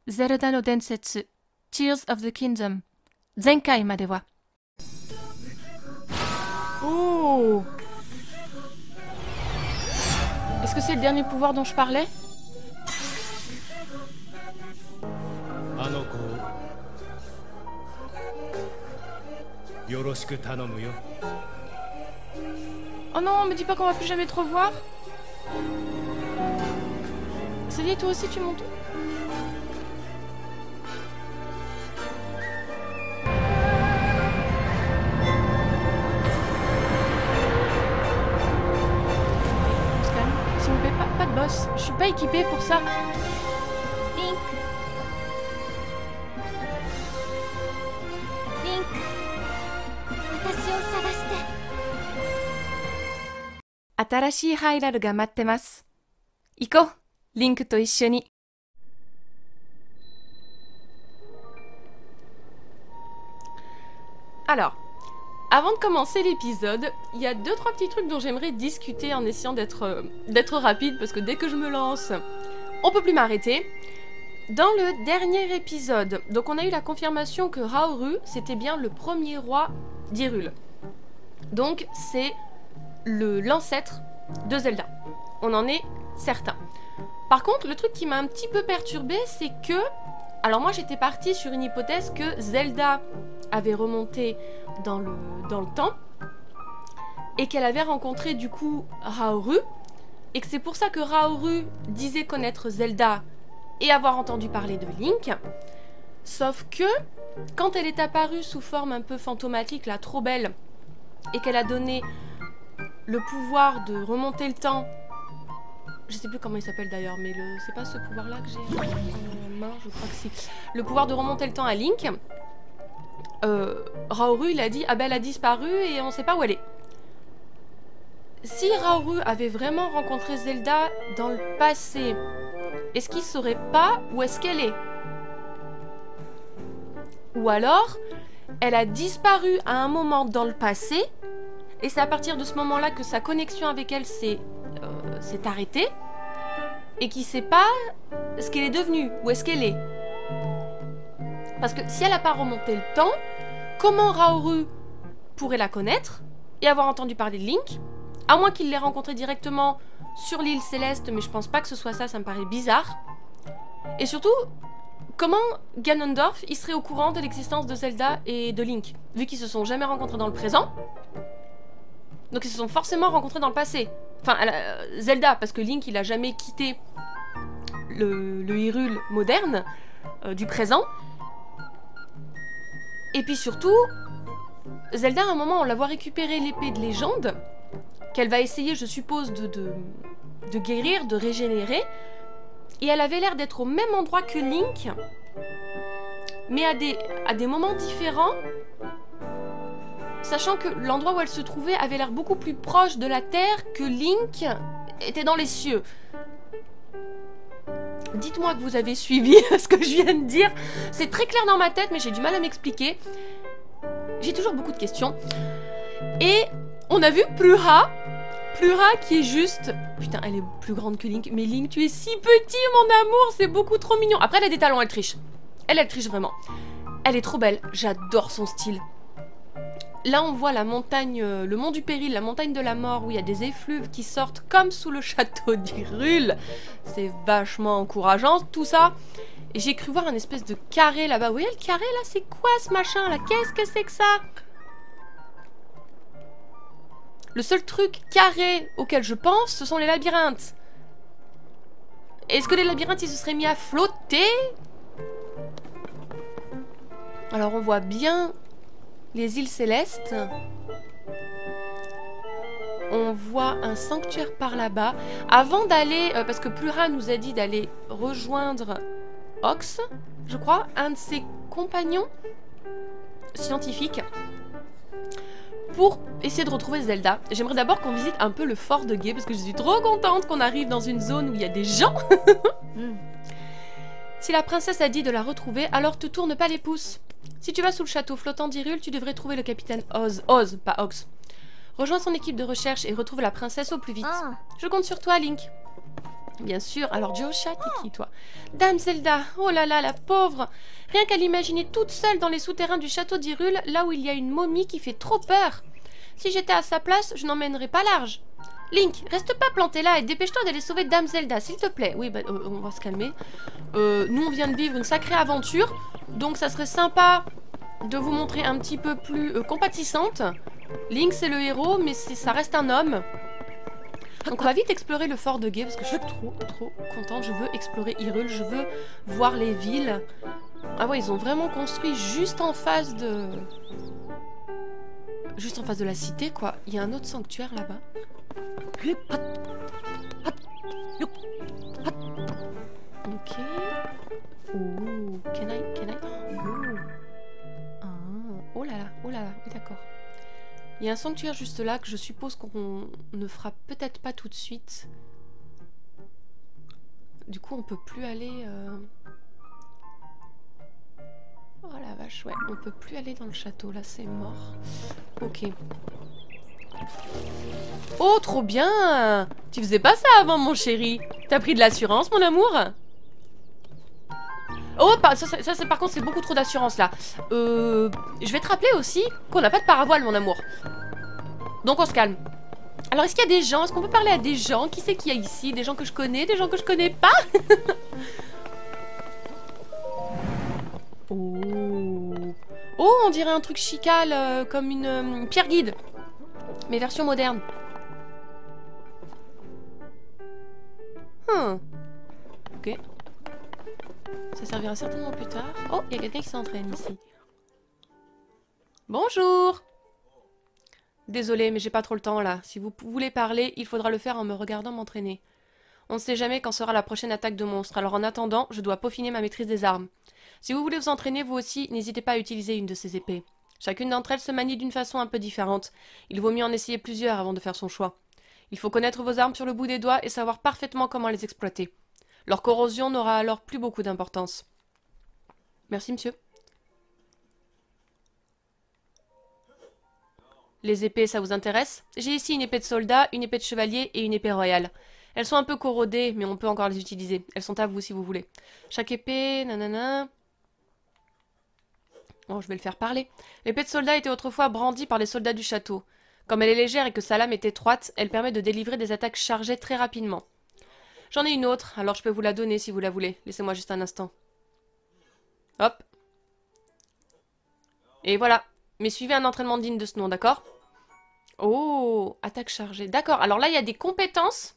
ゼルダの伝説 Tears of the Kingdom 前回までは。Oh! Est-ce que c'est le dernier pouvoir dont je parlais? あの子をよろしく頼むよ。 Oh non, me dis pas qu'on va plus jamais te revoir. Célie, toi aussi tu montes? On se calme. Si on me paie pas de boss, je suis pas équipée pour ça. Link. Link. 私を探して。新しいハイラルが待ってます。行こう、リンクと一緒に。Alors, avant de commencer l'épisode, il y a 2-3 petits trucs dont j'aimerais discuter en essayant d'être rapide, parce que dès que je me lance, on peut plus m'arrêter. Dans le dernier épisode, donc on a eu la confirmation que Raoru, c'était bien le premier roi d'Hyrule. Donc c'est l'ancêtre de Zelda. On en est certain. Par contre, le truc qui m'a un petit peu perturbée, c'est que... Alors moi, j'étais partie sur une hypothèse que Zelda avait remonté dans le temps et qu'elle avait rencontré du coup Raoru et que c'est pour ça que Raoru disait connaître Zelda et avoir entendu parler de Link. Sauf que, quand elle est apparue sous forme un peu fantomatique, là, trop belle, et qu'elle a donné le pouvoir de remonter le temps, je sais plus comment il s'appelle d'ailleurs, mais c'est pas ce pouvoir là que j'ai en main, je crois que si. Le pouvoir de remonter le temps à Link, Raoru il a dit ah ben elle a disparu et on sait pas où elle est. Si Raoru avait vraiment rencontré Zelda dans le passé, est-ce qu'il saurait pas où est-ce qu'elle est? Ou alors elle a disparu à un moment dans le passé et c'est à partir de ce moment-là que sa connexion avec elle s'est arrêtée et qu'il sait pas ce qu'elle est devenue, où est-ce qu'elle est. Parce que si elle n'a pas remonté le temps, comment Raoru pourrait la connaître et avoir entendu parler de Link? À moins qu'il l'ait rencontré directement sur l'île Céleste, mais je pense pas que ce soit ça, ça me paraît bizarre. Et surtout, comment Ganondorf il serait au courant de l'existence de Zelda et de Link, vu qu'ils se sont jamais rencontrés dans le présent? Donc ils se sont forcément rencontrés dans le passé. Enfin, Zelda, parce que Link il a jamais quitté le Hyrule moderne du présent. Et puis surtout, Zelda à un moment on la voit récupérer l'épée de légende, qu'elle va essayer je suppose de guérir, de régénérer. Et elle avait l'air d'être au même endroit que Link, mais à des moments différents, sachant que l'endroit où elle se trouvait avait l'air beaucoup plus proche de la Terre que Link était dans les cieux. Dites-moi que vous avez suivi ce que je viens de dire. C'est très clair dans ma tête, mais j'ai du mal à m'expliquer. J'ai toujours beaucoup de questions. Et on a vu Pluha qui est juste... Putain, elle est plus grande que Link. Mais Link, tu es si petit, mon amour. C'est beaucoup trop mignon. Après, elle a des talents, elle triche. Elle triche vraiment. Elle est trop belle. J'adore son style. Là, on voit la montagne, le mont du péril, la montagne de la mort, où il y a des effluves qui sortent comme sous le château d'Hyrule. C'est vachement encourageant, tout ça. Et j'ai cru voir un espèce de carré là-bas. Vous voyez le carré, là? C'est quoi, ce machin, là? Qu'est-ce que c'est que ça? Le seul truc carré auquel je pense, ce sont les labyrinthes. Est-ce que les labyrinthes, ils se seraient mis à flotter? Alors, on voit bien... les îles célestes. On voit un sanctuaire par là-bas. Avant d'aller, parce que Pluha nous a dit d'aller rejoindre Ox, je crois, un de ses compagnons scientifiques, pour essayer de retrouver Zelda. J'aimerais d'abord qu'on visite un peu le fort de Gué, parce que je suis trop contente qu'on arrive dans une zone où il y a des gens. Si la princesse a dit de la retrouver, alors te tourne pas les pouces. Si tu vas sous le château flottant d'Hyrule, tu devrais trouver le capitaine Oz. Oz, pas Ox. Rejoins son équipe de recherche et retrouve la princesse au plus vite. Je compte sur toi, Link. Bien sûr. Alors, Geosha, t'es qui, toi? Dame Zelda. Oh là là, la pauvre. Rien qu'à l'imaginer toute seule dans les souterrains du château d'Hyrule, là où il y a une momie qui fait trop peur. Si j'étais à sa place, je n'emmènerais pas large. Link, reste pas planté là et dépêche-toi d'aller sauver Dame Zelda, s'il te plaît. Oui, bah, on va se calmer. Nous, on vient de vivre une sacrée aventure, donc ça serait sympa de vous montrer un petit peu plus compatissante. Link, c'est le héros, mais ça reste un homme. Donc on va vite explorer le fort de Gué, parce que je suis trop contente. Je veux explorer Hyrule, je veux voir les villes. Ah ouais, ils ont vraiment construit juste en face de... Juste en face de la cité, quoi. Il y a un autre sanctuaire là-bas. Ok. Oh, can I... Oh. Ah. Oh là là, oui d'accord. Il y a un sanctuaire juste là que je suppose qu'on ne fera peut-être pas tout de suite. Du coup, on peut plus aller... Oh la vache, ouais, on peut plus aller dans le château, là c'est mort. Ok. Oh, trop bien! Tu faisais pas ça avant, mon chéri. T'as pris de l'assurance, mon amour? Oh, ça par contre, c'est beaucoup trop d'assurance, là. Je vais te rappeler aussi qu'on n'a pas de paravoile, mon amour. Donc, on se calme. Alors, est-ce qu'il y a des gens? Est-ce qu'on peut parler à des gens? Qui c'est qu'il y a ici? Des gens que je connais? Des gens que je connais pas? Oh. Oh, on dirait un truc chical, comme une pierre guide. Mais version moderne. Ok. Ça servira certainement plus tard. Oh, il y a quelqu'un qui s'entraîne ici. Bonjour. Désolée, mais j'ai pas trop le temps là. Si vous voulez parler, il faudra le faire en me regardant m'entraîner. On ne sait jamais quand sera la prochaine attaque de monstre, alors en attendant, je dois peaufiner ma maîtrise des armes. Si vous voulez vous entraîner vous aussi, n'hésitez pas à utiliser une de ces épées. Chacune d'entre elles se manie d'une façon un peu différente. Il vaut mieux en essayer plusieurs avant de faire son choix. Il faut connaître vos armes sur le bout des doigts et savoir parfaitement comment les exploiter. Leur corrosion n'aura alors plus beaucoup d'importance. Merci, monsieur. Les épées, ça vous intéresse? J'ai ici une épée de soldat, une épée de chevalier et une épée royale. Elles sont un peu corrodées, mais on peut encore les utiliser. Elles sont à vous si vous voulez. Chaque épée, nanana... Oh, je vais le faire parler. L'épée de soldat était autrefois brandie par les soldats du château. Comme elle est légère et que sa lame est étroite, elle permet de délivrer des attaques chargées très rapidement. J'en ai une autre, alors je peux vous la donner si vous la voulez. Laissez-moi juste un instant. Hop. Et voilà. Mais suivez un entraînement digne de ce nom, d'accord? Oh, attaque chargée. D'accord, alors là, il y a des compétences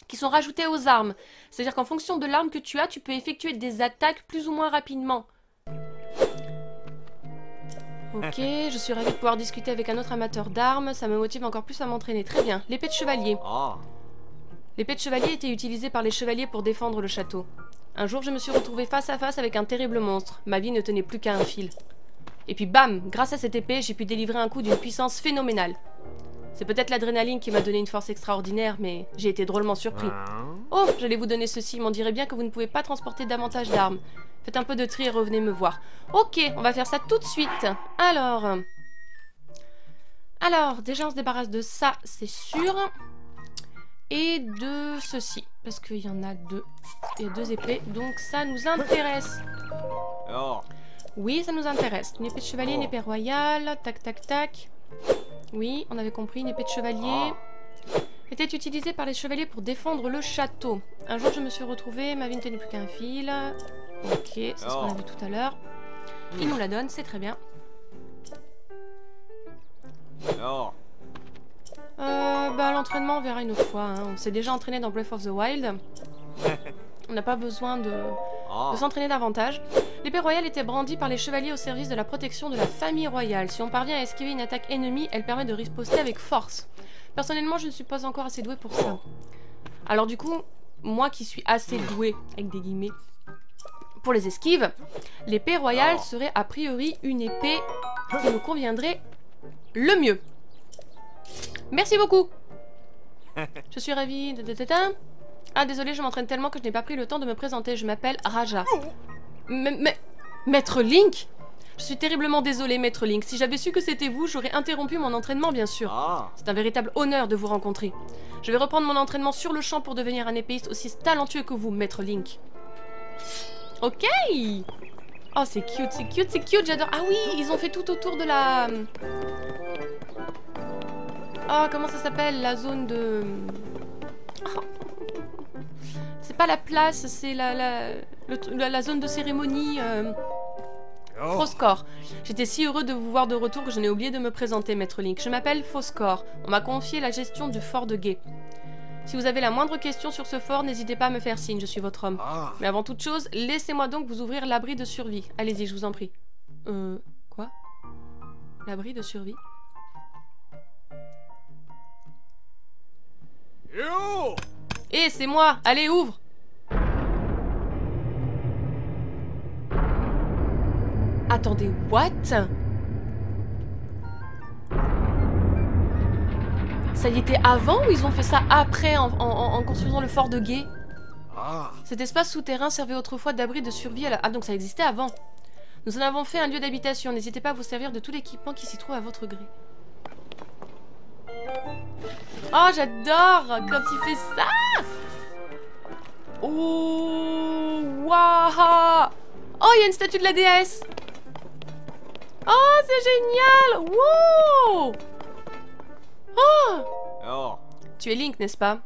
qui sont rajoutées aux armes. C'est-à-dire qu'en fonction de l'arme que tu as, tu peux effectuer des attaques plus ou moins rapidement. Ok, je suis ravie de pouvoir discuter avec un autre amateur d'armes. Ça me motive encore plus à m'entraîner. Très bien. L'épée de chevalier. L'épée de chevalier était utilisée par les chevaliers pour défendre le château. Un jour, je me suis retrouvée face à face avec un terrible monstre. Ma vie ne tenait plus qu'à un fil. Et puis bam, grâce à cette épée, j'ai pu délivrer un coup d'une puissance phénoménale. C'est peut-être l'adrénaline qui m'a donné une force extraordinaire, mais j'ai été drôlement surpris. Oh, j'allais vous donner ceci, m'en dirait bien que vous ne pouvez pas transporter davantage d'armes. Faites un peu de tri et revenez me voir. Ok, on va faire ça tout de suite. Alors, déjà on se débarrasse de ça, c'est sûr. Et de ceci, parce qu'il y en a deux. Il y a deux épées, donc ça nous intéresse. Oui, ça nous intéresse. Une épée de chevalier, une épée royale. Tac, tac, tac. Oui, on avait compris. Une épée de chevalier était utilisée par les chevaliers pour défendre le château. Un jour, je me suis retrouvée. Ma vie ne tenait plus qu'un fil. Ok, c'est ce qu'on a vu tout à l'heure. Il nous la donne, c'est très bien. Bah, l'entraînement, on verra une autre fois. Hein. On s'est déjà entraîné dans Breath of the Wild. On n'a pas besoin de s'entraîner davantage. L'épée royale était brandie par les chevaliers au service de la protection de la famille royale. Si on parvient à esquiver une attaque ennemie, elle permet de riposter avec force. Personnellement, je ne suis pas encore assez douée pour ça. Alors du coup, moi qui suis assez douée, avec des guillemets, pour les esquives, l'épée royale serait a priori une épée qui nous conviendrait le mieux. Merci beaucoup. Je suis ravie de... Ah, désolé, je m'entraîne tellement que je n'ai pas pris le temps de me présenter. Je m'appelle Raja. Maître Link? Je suis terriblement désolée, Maître Link. Si j'avais su que c'était vous, j'aurais interrompu mon entraînement, bien sûr. C'est un véritable honneur de vous rencontrer. Je vais reprendre mon entraînement sur le champ pour devenir un épéiste aussi talentueux que vous, Maître Link. Ok. Oh, c'est cute, j'adore. Ah oui, ils ont fait tout autour de la... Oh, comment ça s'appelle? La zone de... Oh. C'est pas la place, c'est la zone de cérémonie... Foscor. J'étais si heureux de vous voir de retour que je n'ai oublié de me présenter, Maître Link. Je m'appelle Foscor. On m'a confié la gestion du fort de Gué. Si vous avez la moindre question sur ce fort, n'hésitez pas à me faire signe, je suis votre homme. Mais avant toute chose, laissez-moi donc vous ouvrir l'abri de survie. Allez-y, je vous en prie. Quoi? L'abri de survie? Eh, c'est moi! Allez, ouvre! Attendez, what? Ça y était avant ou ils ont fait ça après en construisant le fort de Gué? Cet espace souterrain servait autrefois d'abri de survie à la... Ah, donc ça existait avant. Nous en avons fait un lieu d'habitation. N'hésitez pas à vous servir de tout l'équipement qui s'y trouve à votre gré. Oh, j'adore quand il fait ça! Oh, waouh! Oh, il y a une statue de la déesse! Oh, c'est génial! Wow! Oh! Tu es Link, n'est-ce pas?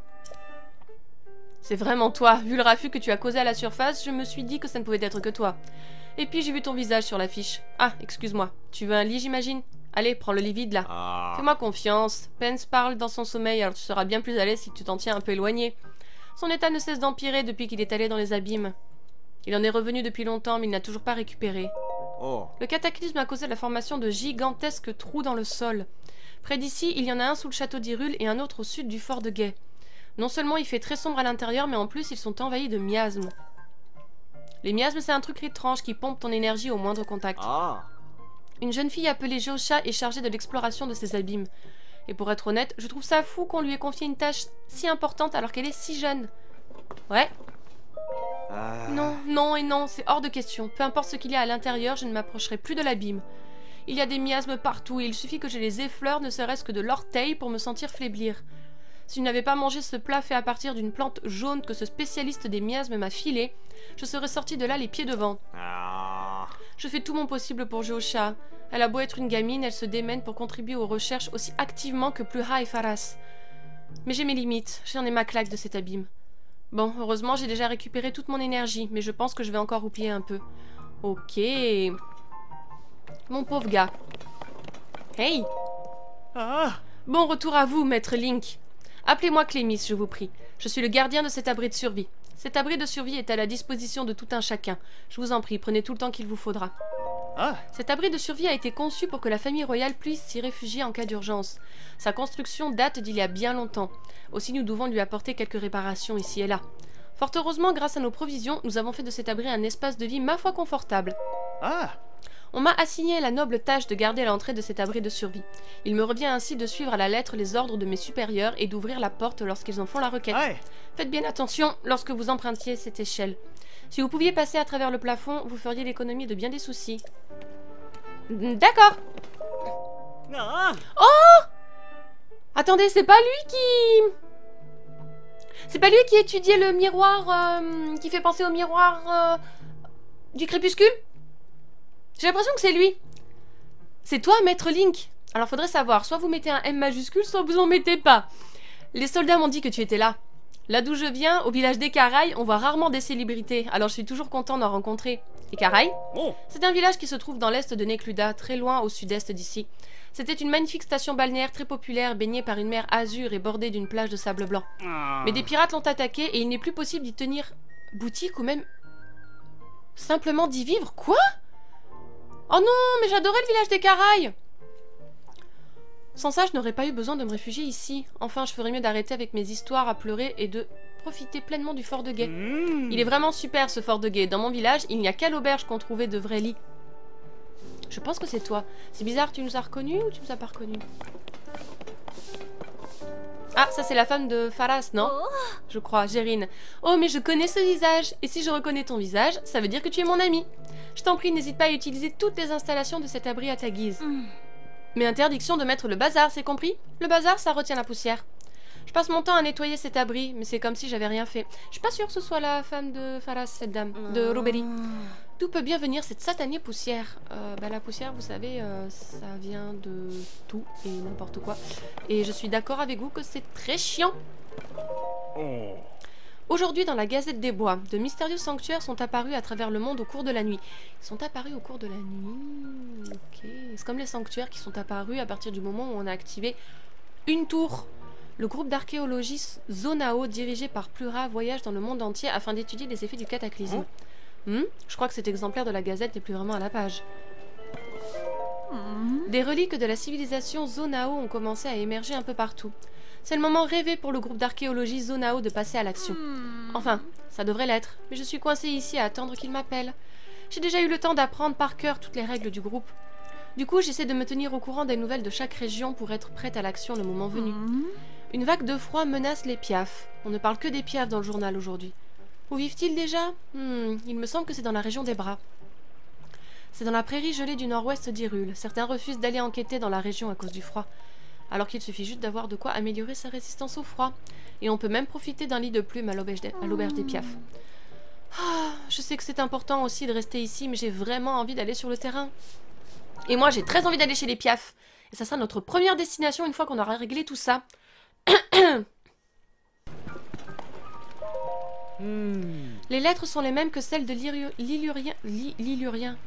C'est vraiment toi. Vu le raffut que tu as causé à la surface, je me suis dit que ça ne pouvait être que toi. Et puis j'ai vu ton visage sur l'affiche. Ah, excuse-moi. Tu veux un lit, j'imagine? Allez, prends le lit vide, là. Fais-moi confiance. Pence parle dans son sommeil, alors tu seras bien plus à l'aise si tu t'en tiens un peu éloigné. Son état ne cesse d'empirer depuis qu'il est allé dans les abîmes. Il en est revenu depuis longtemps, mais il n'a toujours pas récupéré. Le cataclysme a causé la formation de gigantesques trous dans le sol. Près d'ici, il y en a un sous le château d'Hyrule et un autre au sud du fort de Gué. Non seulement il fait très sombre à l'intérieur, mais en plus ils sont envahis de miasmes. Les miasmes, c'est un truc étrange qui pompe ton énergie au moindre contact. Une jeune fille appelée Geosha est chargée de l'exploration de ces abîmes. Et pour être honnête, je trouve ça fou qu'on lui ait confié une tâche si importante alors qu'elle est si jeune. Ouais. Non, non et non, c'est hors de question. Peu importe ce qu'il y a à l'intérieur, je ne m'approcherai plus de l'abîme. Il y a des miasmes partout et il suffit que je les effleure, ne serait-ce que de l'orteil, pour me sentir faiblir. Si je n'avais pas mangé ce plat fait à partir d'une plante jaune que ce spécialiste des miasmes m'a filé, je serais sorti de là les pieds devant. Je fais tout mon possible pour Geosha. Elle a beau être une gamine, elle se démène pour contribuer aux recherches aussi activement que Pluha et Faras. Mais j'ai mes limites, j'en ai ma claque de cet abîme. Bon, heureusement j'ai déjà récupéré toute mon énergie, mais je pense que je vais encore oublier un peu. Ok. Mon pauvre gars. Hey! Bon retour à vous, Maître Link. Appelez-moi Clémis, je vous prie. Je suis le gardien de cet abri de survie. Cet abri de survie est à la disposition de tout un chacun. Je vous en prie, prenez tout le temps qu'il vous faudra. Cet abri de survie a été conçu pour que la famille royale puisse s'y réfugier en cas d'urgence. Sa construction date d'il y a bien longtemps. Aussi, nous devons lui apporter quelques réparations ici et là. Fort heureusement, grâce à nos provisions, nous avons fait de cet abri un espace de vie ma foi confortable. On m'a assigné la noble tâche de garder l'entrée de cet abri de survie. Il me revient ainsi de suivre à la lettre les ordres de mes supérieurs et d'ouvrir la porte lorsqu'ils en font la requête. Faites bien attention lorsque vous empruntiez cette échelle. Si vous pouviez passer à travers le plafond, vous feriez l'économie de bien des soucis. D'accord. Oh! Attendez, c'est pas lui qui... C'est pas lui qui étudiait le miroir, qui fait penser au miroir du crépuscule? J'ai l'impression que c'est lui. C'est toi, Maître Link. Alors faudrait savoir, soit vous mettez un M majuscule, soit vous en mettez pas. Les soldats m'ont dit que tu étais là. Là d'où je viens, au village d'Écaraï, on voit rarement des célébrités, alors je suis toujours content d'en rencontrer. Écaraï, c'est un village qui se trouve dans l'est de Necluda, très loin au sud-est d'ici. C'était une magnifique station balnéaire très populaire, baignée par une mer azur et bordée d'une plage de sable blanc. Mais des pirates l'ont attaqué et il n'est plus possible d'y tenir boutique ou même simplement d'y vivre. Quoi? Oh non, mais j'adorais le village d'Écaraï. Sans ça, je n'aurais pas eu besoin de me réfugier ici. Enfin, je ferais mieux d'arrêter avec mes histoires à pleurer et de profiter pleinement du fort de Gué. Il est vraiment super ce fort de Gué. Dans mon village, il n'y a qu'à l'auberge qu'on trouvait de vrais lits. Je pense que c'est toi. C'est bizarre, tu nous as reconnus ou tu nous as pas reconnus? Ah, ça c'est la femme de Faras, non? Je crois, Gérine. Oh, mais je connais ce visage. Et si je reconnais ton visage, ça veut dire que tu es mon ami. Je t'en prie, n'hésite pas à utiliser toutes les installations de cet abri à ta guise. Mais interdiction de mettre le bazar, c'est compris? Le bazar, ça retient la poussière. Je passe mon temps à nettoyer cet abri, mais c'est comme si j'avais rien fait. Je suis pas sûre que ce soit la femme de Faras, cette dame, de Roberi. D'où peut bien venir cette satanée poussière? La poussière, vous savez, ça vient de tout et n'importe quoi. Et je suis d'accord avec vous que c'est très chiant. Aujourd'hui, dans la Gazette des Bois, de mystérieux sanctuaires sont apparus à travers le monde au cours de la nuit. Ils sont apparus au cours de la nuit... Ok. C'est comme les sanctuaires qui sont apparus à partir du moment où on a activé une tour. Le groupe d'archéologie Zonao, dirigé par Plura, voyage dans le monde entier afin d'étudier les effets du cataclysme. Je crois que cet exemplaire de la Gazette n'est plus vraiment à la page. Des reliques de la civilisation Zonao ont commencé à émerger un peu partout. C'est le moment rêvé pour le groupe d'archéologie Zonao de passer à l'action. Enfin, ça devrait l'être, mais je suis coincée ici à attendre qu'il m'appelle. J'ai déjà eu le temps d'apprendre par cœur toutes les règles du groupe. Du coup, j'essaie de me tenir au courant des nouvelles de chaque région pour être prête à l'action le moment venu. Une vague de froid menace les piafs. On ne parle que des piafs dans le journal aujourd'hui. Où vivent-ils déjà? Il me semble que c'est dans la région des Bras. C'est dans la prairie gelée du nord-ouest d'Hyrule. Certains refusent d'aller enquêter dans la région à cause du froid. Alors qu'il suffit juste d'avoir de quoi améliorer sa résistance au froid. Et on peut même profiter d'un lit de plumes à l'auberge des piafs. Je sais que c'est important aussi de rester ici, mais j'ai vraiment envie d'aller sur le terrain. Et moi, j'ai très envie d'aller chez les piafs. Et ça sera notre première destination une fois qu'on aura réglé tout ça. Les lettres sont les mêmes que celles de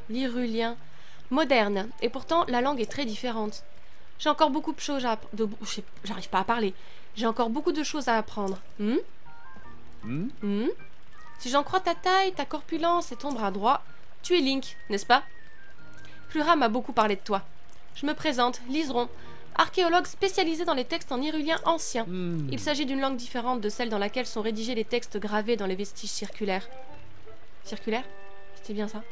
l'Hyrulien moderne, et pourtant la langue est très différente. J'ai encore beaucoup de choses à... J'arrive pas à parler. J'ai encore beaucoup de choses à apprendre. Si j'en crois ta taille, ta corpulence et ton bras droit, tu es Link, n'est-ce pas? Plura m'a beaucoup parlé de toi. Je me présente, Liseron, archéologue spécialisé dans les textes en hyrulien ancien. Il s'agit d'une langue différente de celle dans laquelle sont rédigés les textes gravés dans les vestiges circulaires. Circulaire? C'était bien ça.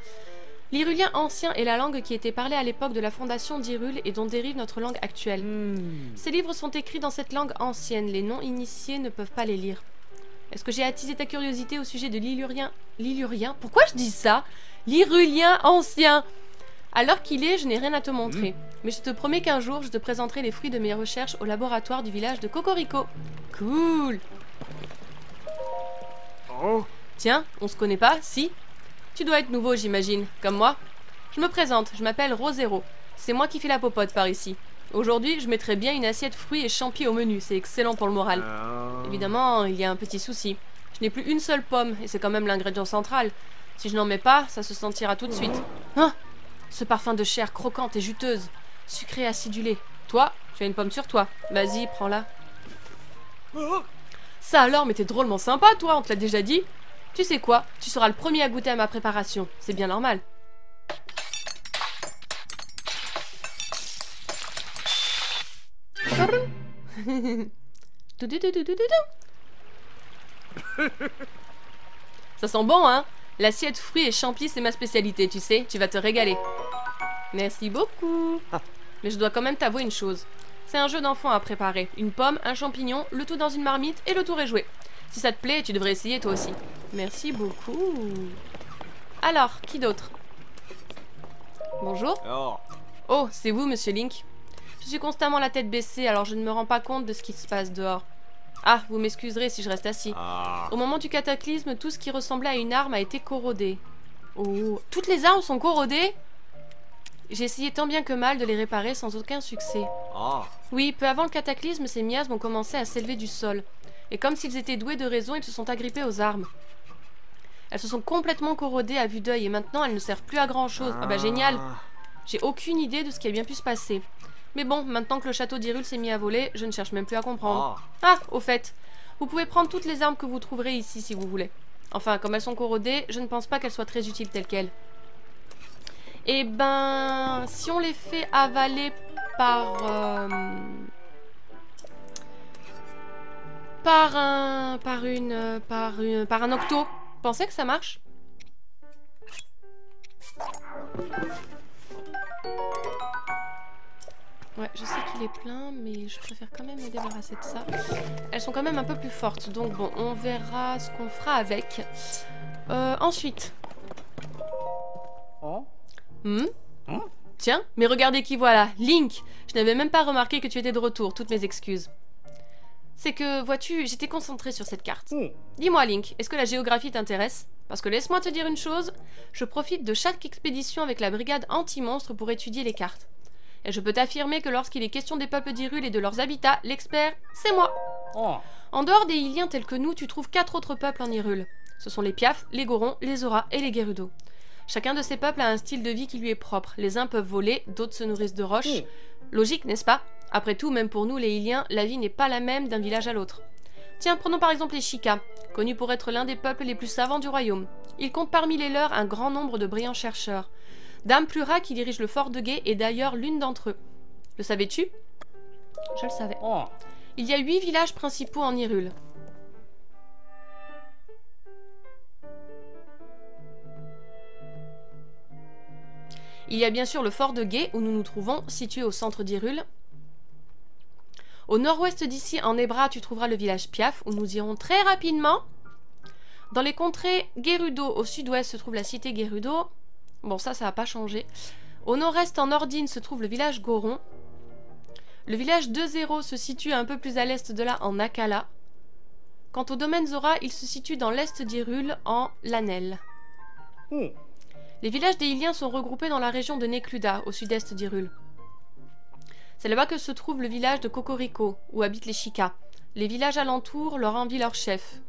L'hyrulien ancien est la langue qui était parlée à l'époque de la fondation d'Hyrule et dont dérive notre langue actuelle. Ces livres sont écrits dans cette langue ancienne. Les non-initiés ne peuvent pas les lire. Est-ce que j'ai attisé ta curiosité au sujet de l'hyrulien? Pourquoi je dis ça? L'hyrulien ancien. Alors qu'il est, je n'ai rien à te montrer. Mais je te promets qu'un jour, je te présenterai les fruits de mes recherches au laboratoire du village de Cocorico. Cool. Tiens, on se connaît pas, si? Tu dois être nouveau, j'imagine, comme moi. Je me présente, je m'appelle Rosero. C'est moi qui fais la popote par ici. Aujourd'hui, je mettrai bien une assiette fruits et champis au menu, c'est excellent pour le moral. Évidemment, il y a un petit souci. Je n'ai plus une seule pomme, et c'est quand même l'ingrédient central. Si je n'en mets pas, ça se sentira tout de suite. Ce parfum de chair croquante et juteuse, sucrée acidulée. Toi, tu as une pomme sur toi. Vas-y, prends-la. Ça alors, mais t'es drôlement sympa, toi, on te l'a déjà dit. Tu sais quoi? Tu seras le premier à goûter à ma préparation. C'est bien normal. Ça sent bon, hein? L'assiette fruits et champis, c'est ma spécialité, tu sais. Tu vas te régaler. Merci beaucoup. Mais je dois quand même t'avouer une chose. C'est un jeu d'enfant à préparer. Une pomme, un champignon, le tout dans une marmite et le tour est joué. Si ça te plaît, tu devrais essayer toi aussi. Merci beaucoup. Alors, qui d'autre? Bonjour. Oh, c'est vous, monsieur Link. Je suis constamment la tête baissée, alors je ne me rends pas compte de ce qui se passe dehors. Ah, vous m'excuserez si je reste assis. Au moment du cataclysme, tout ce qui ressemblait à une arme a été corrodé. Oh, toutes les armes sont corrodées? J'ai essayé tant bien que mal de les réparer sans aucun succès. Oui, peu avant le cataclysme, ces miasmes ont commencé à s'élever du sol. Et comme s'ils étaient doués de raison, ils se sont agrippés aux armes. Elles se sont complètement corrodées à vue d'œil et maintenant elles ne servent plus à grand chose. Ah bah génial! J'ai aucune idée de ce qui a bien pu se passer. Mais bon, maintenant que le château d'Hyrule s'est mis à voler, je ne cherche même plus à comprendre. Ah, au fait, vous pouvez prendre toutes les armes que vous trouverez ici si vous voulez. Enfin, comme elles sont corrodées, je ne pense pas qu'elles soient très utiles telles quelles. Eh ben, si on les fait avaler par un octo, pensez que ça marche? Ouais, je sais qu'il est plein, mais je préfère quand même me débarrasser de ça. Elles sont quand même un peu plus fortes, donc bon, on verra ce qu'on fera avec. Ensuite. Tiens, mais regardez qui voilà, Link. Je n'avais même pas remarqué que tu étais de retour, toutes mes excuses. C'est que, vois-tu, j'étais concentrée sur cette carte. Dis-moi, Link, est-ce que la géographie t'intéresse? Parce que laisse-moi te dire une chose, je profite de chaque expédition avec la brigade anti-monstre pour étudier les cartes. Et je peux t'affirmer que lorsqu'il est question des peuples d'Hyrule et de leurs habitats, l'expert, c'est moi. En dehors des Hyliens tels que nous, tu trouves 4 autres peuples en Hyrule. Ce sont les Piaf, les Gorons, les Auras et les Gerudo. Chacun de ces peuples a un style de vie qui lui est propre. Les uns peuvent voler, d'autres se nourrissent de roches. Logique, n'est-ce pas? Après tout, même pour nous les Hyliens, la vie n'est pas la même d'un village à l'autre. Tiens, prenons par exemple les Sheikah, connus pour être l'un des peuples les plus savants du royaume. Ils comptent parmi les leurs un grand nombre de brillants chercheurs. Dame Plura, qui dirige le fort de Gué, est d'ailleurs l'une d'entre eux. Le savais-tu? Je le savais. Il y a 8 villages principaux en Hyrule. Il y a bien sûr le fort de Gué, où nous nous trouvons, situé au centre d'Hyrule. Au nord-ouest d'ici, en Ebra, tu trouveras le village Piaf, où nous irons très rapidement. Dans les contrées Gerudo, au sud-ouest, se trouve la cité Gerudo. Bon, ça va pas changer. Au nord-est, en Ordine, se trouve le village Goron. Le village de Zéro se situe un peu plus à l'est de là, en Akala. Quant au domaine Zora, il se situe dans l'est d'Hyrule, en Lanel. Les villages des Hyliens sont regroupés dans la région de Nekluda, au sud-est d'Hyrule. C'est là-bas que se trouve le village de Cocorico, où habitent les Sheikah. Les villages alentours leur envient leur chef.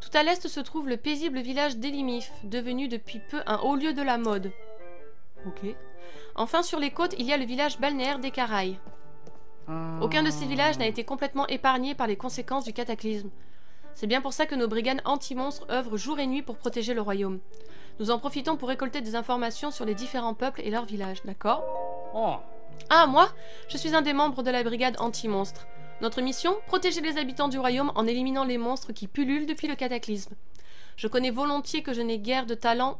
Tout à l'est se trouve le paisible village d'Elimif, devenu depuis peu un haut lieu de la mode. Ok. Enfin, sur les côtes, il y a le village balnéaire des Caraï. Aucun de ces villages n'a été complètement épargné par les conséquences du cataclysme. C'est bien pour ça que nos brigades anti-monstres œuvrent jour et nuit pour protéger le royaume. Nous en profitons pour récolter des informations sur les différents peuples et leurs villages, d'accord? Ah, moi? Je suis un des membres de la brigade anti-monstres. Notre mission? Protéger les habitants du royaume en éliminant les monstres qui pullulent depuis le cataclysme. Je reconnais volontiers que je n'ai guère de talent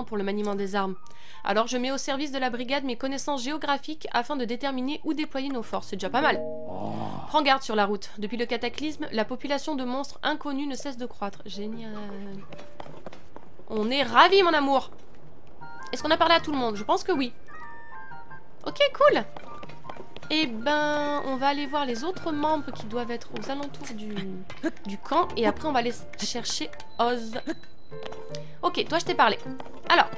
pour le maniement des armes. Alors je mets au service de la brigade mes connaissances géographiques afin de déterminer où déployer nos forces. C'est déjà pas mal. Prends garde sur la route. Depuis le cataclysme, la population de monstres inconnus ne cesse de croître. Génial. On est ravis, mon amour. Est-ce qu'on a parlé à tout le monde? Je pense que oui. Ok, cool. Eh ben, on va aller voir les autres membres qui doivent être aux alentours du camp. Et après, on va aller chercher Oz. Ok, toi, je t'ai parlé. Alors,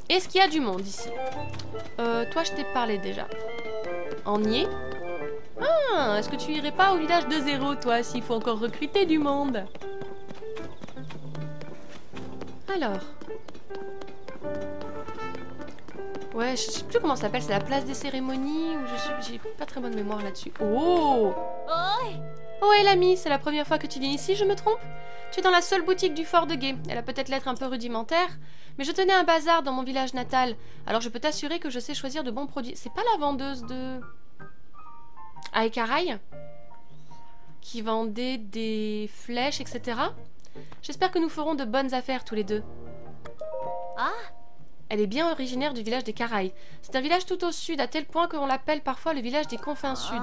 est-ce qu'il y a du monde ici? Toi, je t'ai parlé déjà. En nier. Ah, est-ce que tu irais pas au village de Zéro, toi, s'il faut encore recruter du monde? Alors... Ouais, je sais plus comment ça s'appelle, c'est la place des cérémonies ou j'ai pas très bonne mémoire là-dessus. Oh! Oh, hé l'ami, c'est la première fois que tu viens ici, je me trompe? Tu es dans la seule boutique du fort de Gué. Elle a peut-être l'être un peu rudimentaire, mais je tenais un bazar dans mon village natal, alors je peux t'assurer que je sais choisir de bons produits. C'est pas la vendeuse de... Aekaraï? Qui vendait des flèches, etc. J'espère que nous ferons de bonnes affaires tous les deux. Ah! Elle est bien originaire du village des Caraï. C'est un village tout au sud, à tel point qu'on l'appelle parfois le village des confins sud.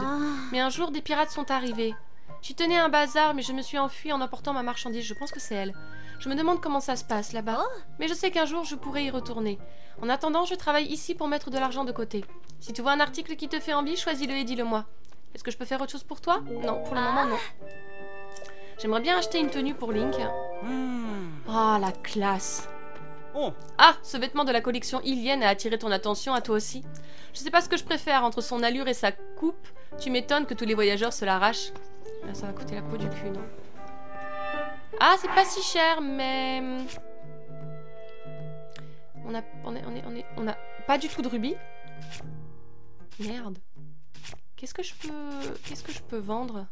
Mais un jour, des pirates sont arrivés. J'y tenais un bazar, mais je me suis enfuie en emportant ma marchandise. Je pense que c'est elle. Je me demande comment ça se passe là-bas. Mais je sais qu'un jour, je pourrai y retourner. En attendant, je travaille ici pour mettre de l'argent de côté. Si tu vois un article qui te fait envie, choisis-le et dis-le-moi. Est-ce que je peux faire autre chose pour toi? Non, pour le moment, non. J'aimerais bien acheter une tenue pour Link. Oh, la classe! Ah, ce vêtement de la collection Hylienne a attiré ton attention, à toi aussi. Je sais pas ce que je préfère entre son allure et sa coupe. Tu m'étonnes que tous les voyageurs se l'arrachent. Ça va coûter la peau du cul, non? Ah, c'est pas si cher, mais... On a pas du tout de rubis. Merde. Qu'est-ce que je peux vendre?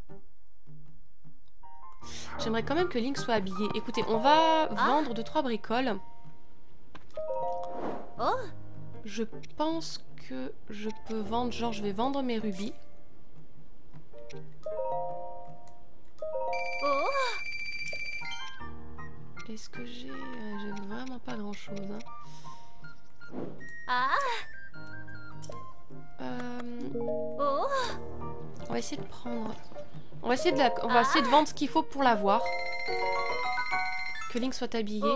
J'aimerais quand même que Link soit habillé. Écoutez, on va vendre 2-3 bricoles. Je pense que je peux vendre, genre je vais vendre mes rubis. Est-ce que j'ai vraiment pas grand chose, hein. On va essayer de prendre... On va essayer de vendre ce qu'il faut pour l'avoir. Que Link soit habillé.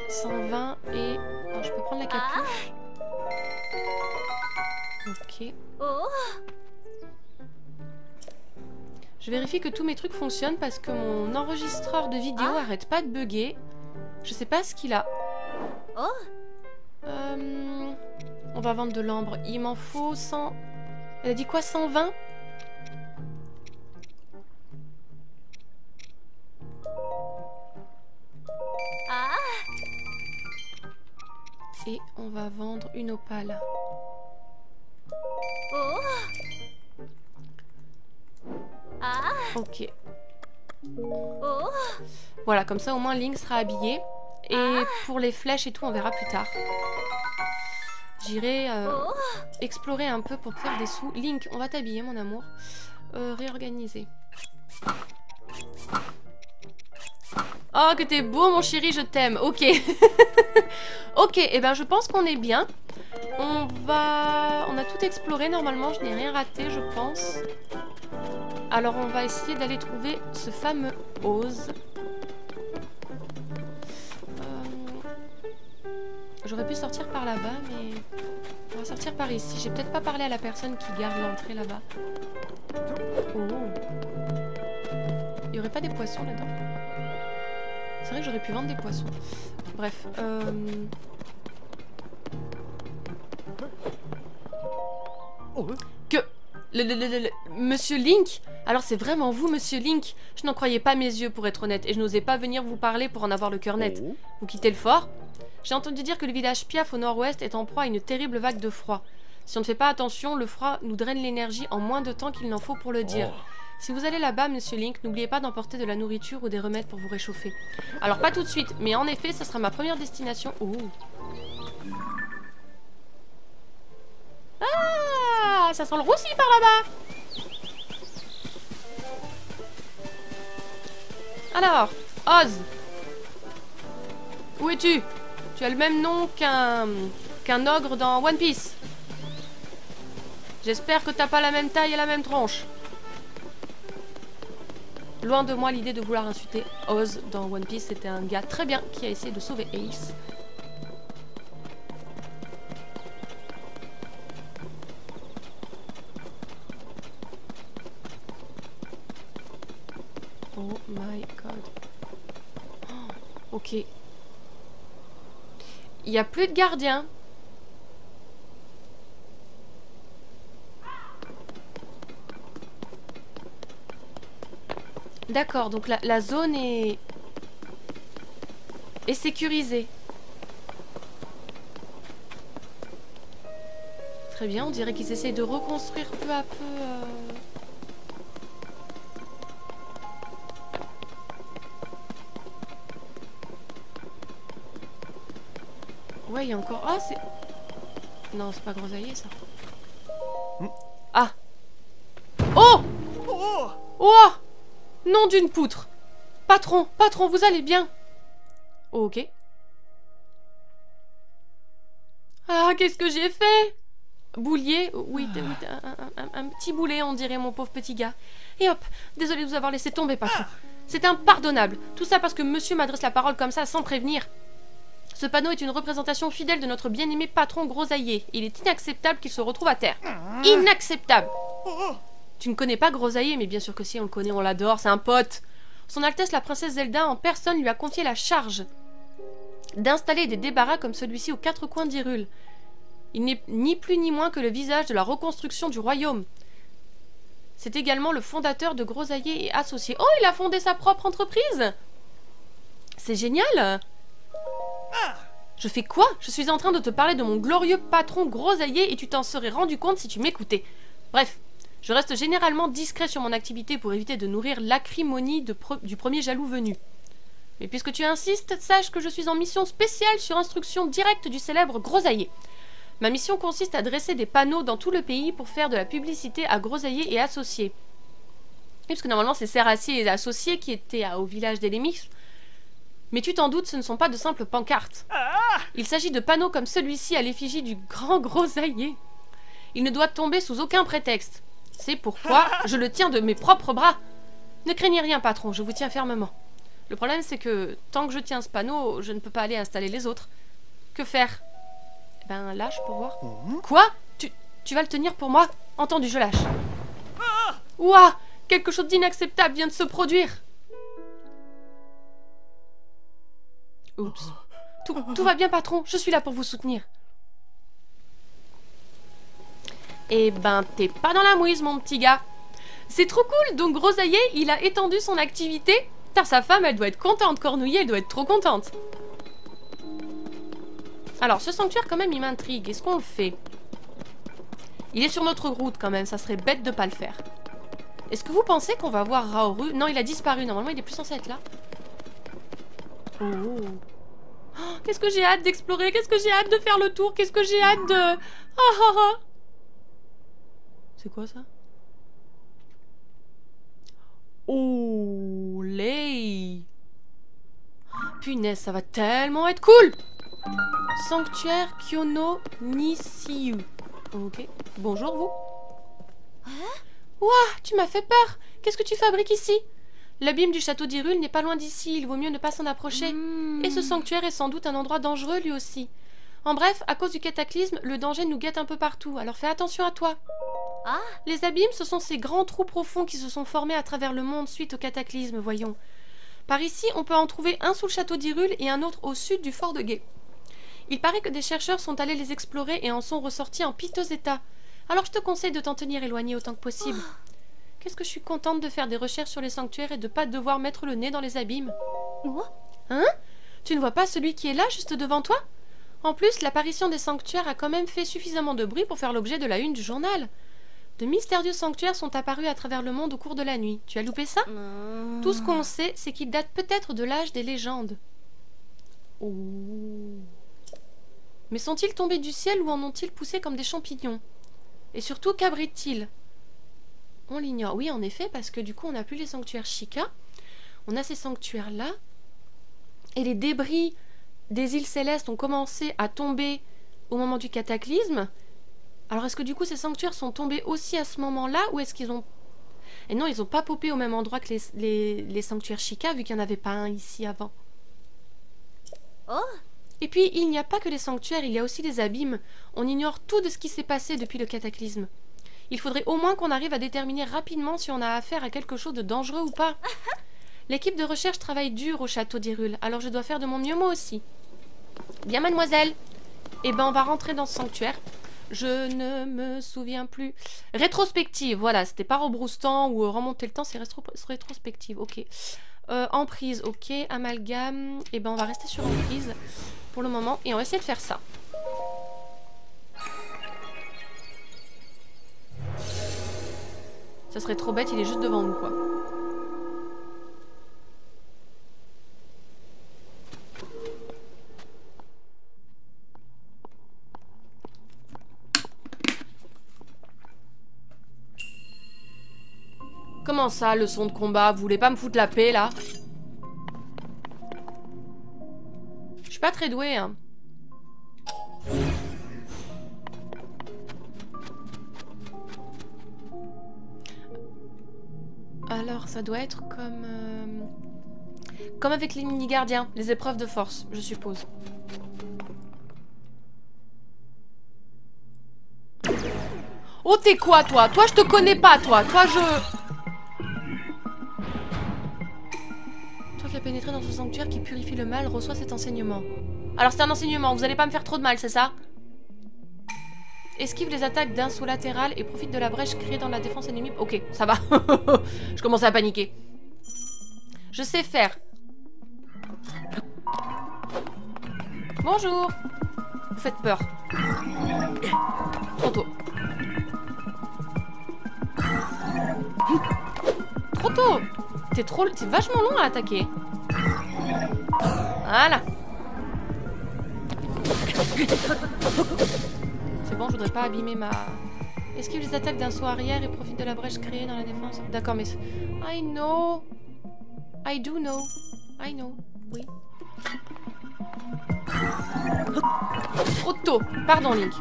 120 et... Alors, je peux prendre la capuche. Ok. Je vérifie que tous mes trucs fonctionnent parce que mon enregistreur de vidéo arrête pas de bugger. Je sais pas ce qu'il a. On va vendre de l'ambre. Il m'en faut 100... Elle a dit quoi, 120? Et on va vendre une opale. Ok. Voilà, comme ça au moins Link sera habillé. Et pour les flèches et tout, on verra plus tard. J'irai explorer un peu pour faire des sous. Link, on va t'habiller, mon amour. Réorganiser. Oh, que t'es beau, mon chéri, je t'aime. Ok. Ok, et ben je pense qu'on est bien. On a tout exploré, normalement. Je n'ai rien raté, je pense. Alors, on va essayer d'aller trouver ce fameux Oz. J'aurais pu sortir par là-bas, mais... On va sortir par ici. J'ai peut-être pas parlé à la personne qui garde l'entrée là-bas. Oh. Il y aurait pas des poissons là-dedans? C'est vrai que j'aurais pu vendre des poissons. Bref. Que... Monsieur Link? Alors c'est vraiment vous, Monsieur Link? Je n'en croyais pas mes yeux, pour être honnête. Et je n'osais pas venir vous parler pour en avoir le cœur net. Vous quittez le fort? J'ai entendu dire que le village Piaf au nord-ouest est en proie à une terrible vague de froid. Si on ne fait pas attention, le froid nous draine l'énergie en moins de temps qu'il n'en faut pour le dire. Si vous allez là-bas, Monsieur Link, n'oubliez pas d'emporter de la nourriture ou des remèdes pour vous réchauffer. Alors pas tout de suite, mais en effet, ça sera ma première destination. Oh. Ah, ça sent le roussi par là-bas. Alors, Oz. Où es-tu? Tu as le même nom qu'un ogre dans One Piece. J'espère que t'as pas la même taille et la même tronche. Loin de moi l'idée de vouloir insulter Oz dans One Piece. C'était un gars très bien qui a essayé de sauver Ace. Oh my god. Oh, ok. Il n'y a plus de gardiens. D'accord, donc la zone est sécurisée. Très bien, on dirait qu'ils essayent de reconstruire peu à peu... Ouais, il y a encore... Ah, c'est... Non, c'est pas grosaillé, ça. Ah. Oh! Oh! Nom d'une poutre! Patron, patron, vous allez bien? Oh, ok. Ah, qu'est-ce que j'ai fait? Boulier? Oui, un petit boulet, on dirait, mon pauvre petit gars. Et hop, désolé de vous avoir laissé tomber, patron. C'est impardonnable. Tout ça parce que monsieur m'adresse la parole comme ça, sans prévenir. Ce panneau est une représentation fidèle de notre bien-aimé patron Grosaillé. Il est inacceptable qu'il se retrouve à terre. Inacceptable! Tu ne connais pas Grosaillé, mais bien sûr que si, on le connaît, on l'adore, c'est un pote. Son Altesse la princesse Zelda en personne lui a confié la charge d'installer des débarras comme celui-ci aux quatre coins d'Hyrule. Il n'est ni plus ni moins que le visage de la reconstruction du royaume. C'est également le fondateur de Grosaillé et Associés. Oh, il a fondé sa propre entreprise! C'est génial! Je fais quoi? Je suis en train de te parler de mon glorieux patron Grosaillé et tu t'en serais rendu compte si tu m'écoutais. Bref, je reste généralement discret sur mon activité pour éviter de nourrir l'acrimonie du premier jaloux venu. Mais puisque tu insistes, sache que je suis en mission spéciale sur instruction directe du célèbre Grosaillé. Ma mission consiste à dresser des panneaux dans tout le pays pour faire de la publicité à Grosaillé et Associés. Et parce que normalement c'est Serrassier et Associés qui étaient au village d'Elémis. Mais tu t'en doutes, ce ne sont pas de simples pancartes. Il s'agit de panneaux comme celui-ci à l'effigie du grand grosaillé. Il ne doit tomber sous aucun prétexte. C'est pourquoi je le tiens de mes propres bras. Ne craignez rien, patron, je vous tiens fermement. Le problème, c'est que tant que je tiens ce panneau, je ne peux pas aller installer les autres. Que faire? Ben, lâche pour voir. Quoi? Tu vas le tenir pour moi? Entendu, je lâche. Ouah! Quelque chose d'inacceptable vient de se produire. Oups. Tout va bien, patron. Je suis là pour vous soutenir. Eh ben, t'es pas dans la mouise, mon petit gars. C'est trop cool. Donc, Grosaillé, il a étendu son activité. Putain, sa femme, elle doit être contente. Cornouiller, elle doit être trop contente. Alors, ce sanctuaire, quand même, il m'intrigue. Est-ce qu'on le fait? Il est sur notre route, quand même. Ça serait bête de pas le faire. Est-ce que vous pensez qu'on va voir Raoru? Non, il a disparu. Normalement, il est plus censé être là. Oh. Oh, qu'est-ce que j'ai hâte d'explorer. Qu'est-ce que j'ai hâte de faire le tour. Qu'est-ce que j'ai hâte de... Oh, oh, oh. C'est quoi, ça? Oh, lay. Punaise, ça va tellement être cool. Sanctuaire Kyono Nishiyu. Ok. Bonjour, vous. Ouah, tu m'as fait peur. Qu'est-ce que tu fabriques ici? L'abîme du château d'Hyrule n'est pas loin d'ici. Il vaut mieux ne pas s'en approcher. Et ce sanctuaire est sans doute un endroit dangereux, lui aussi. En bref, à cause du cataclysme, le danger nous guette un peu partout. Alors fais attention à toi. Ah. Les abîmes, ce sont ces grands trous profonds qui se sont formés à travers le monde suite au cataclysme, voyons. Par ici, on peut en trouver un sous le château d'Hyrule et un autre au sud du fort de Gué. Il paraît que des chercheurs sont allés les explorer et en sont ressortis en piteux état. Alors je te conseille de t'en tenir éloigné autant que possible. Qu'est-ce que je suis contente de faire des recherches sur les sanctuaires et de pas devoir mettre le nez dans les abîmes. Hein? Tu ne vois pas celui qui est là, juste devant toi? En plus, l'apparition des sanctuaires a quand même fait suffisamment de bruit pour faire l'objet de la une du journal. De mystérieux sanctuaires sont apparus à travers le monde au cours de la nuit. Tu as loupé ça? Tout ce qu'on sait, c'est qu'ils datent peut-être de l'âge des légendes. Oh. Mais sont-ils tombés du ciel ou en ont-ils poussé comme des champignons? Et surtout, qu'abritent-ils? On l'ignore. Oui, en effet, parce que du coup, on n'a plus les sanctuaires Sheikah. On a ces sanctuaires-là. Et les débris des îles célestes ont commencé à tomber au moment du cataclysme. Alors, est-ce que du coup, ces sanctuaires sont tombés aussi à ce moment-là? Ou est-ce qu'ils ont... Et non, ils n'ont pas popé au même endroit que les sanctuaires Sheikah, vu qu'il n'y en avait pas un ici avant. Oh! Et puis, il n'y a pas que les sanctuaires, il y a aussi les abîmes. On ignore tout de ce qui s'est passé depuis le cataclysme. Il faudrait au moins qu'on arrive à déterminer rapidement si on a affaire à quelque chose de dangereux ou pas. L'équipe de recherche travaille dur au château d'Hyrule, alors je dois faire de mon mieux moi aussi. Bien, mademoiselle. Eh ben, on va rentrer dans ce sanctuaire. Je ne me souviens plus. Rétrospective, voilà, c'était pas rebroustant ou remonter le temps, c'est rétrospective, ok. Emprise, ok. Amalgame, eh ben, on va rester sur emprise pour le moment et on va essayer de faire ça. Ça serait trop bête, il est juste devant nous, quoi. Comment ça, le son de combat? Vous voulez pas me foutre la paix, là? Je suis pas très douée, hein. Alors, ça doit être comme avec les mini-gardiens, les épreuves de force, je suppose. Oh, t'es quoi, toi? Toi, je te connais pas, toi. Toi, Toi qui as pénétré dans ce sanctuaire qui purifie le mal, reçois cet enseignement. Alors, c'est un enseignement, vous allez pas me faire trop de mal, c'est ça? Esquive les attaques d'un saut latéral et profite de la brèche créée dans la défense ennemie. Ok, ça va. Je commençais à paniquer. Je sais faire. Bonjour. Vous faites peur. Trop tôt. Trop tôt. T'es vachement long à attaquer. Voilà. C'est bon, je voudrais pas abîmer ma... Esquive les attaques d'un saut arrière et profite de la brèche créée dans la défense. D'accord, mais... I know. I do know. I know. Oui. Trop tôt. Pardon, Link.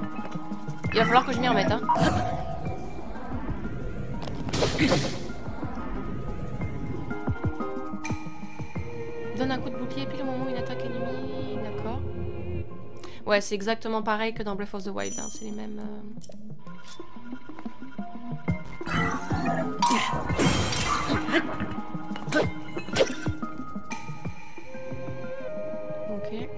Il va falloir que je m'y remette, hein. Donne un coup de bouclier pile au moment où une attaque ennemie. D'accord. Ouais, c'est exactement pareil que dans Breath of the Wild. Hein. C'est les mêmes... Ok.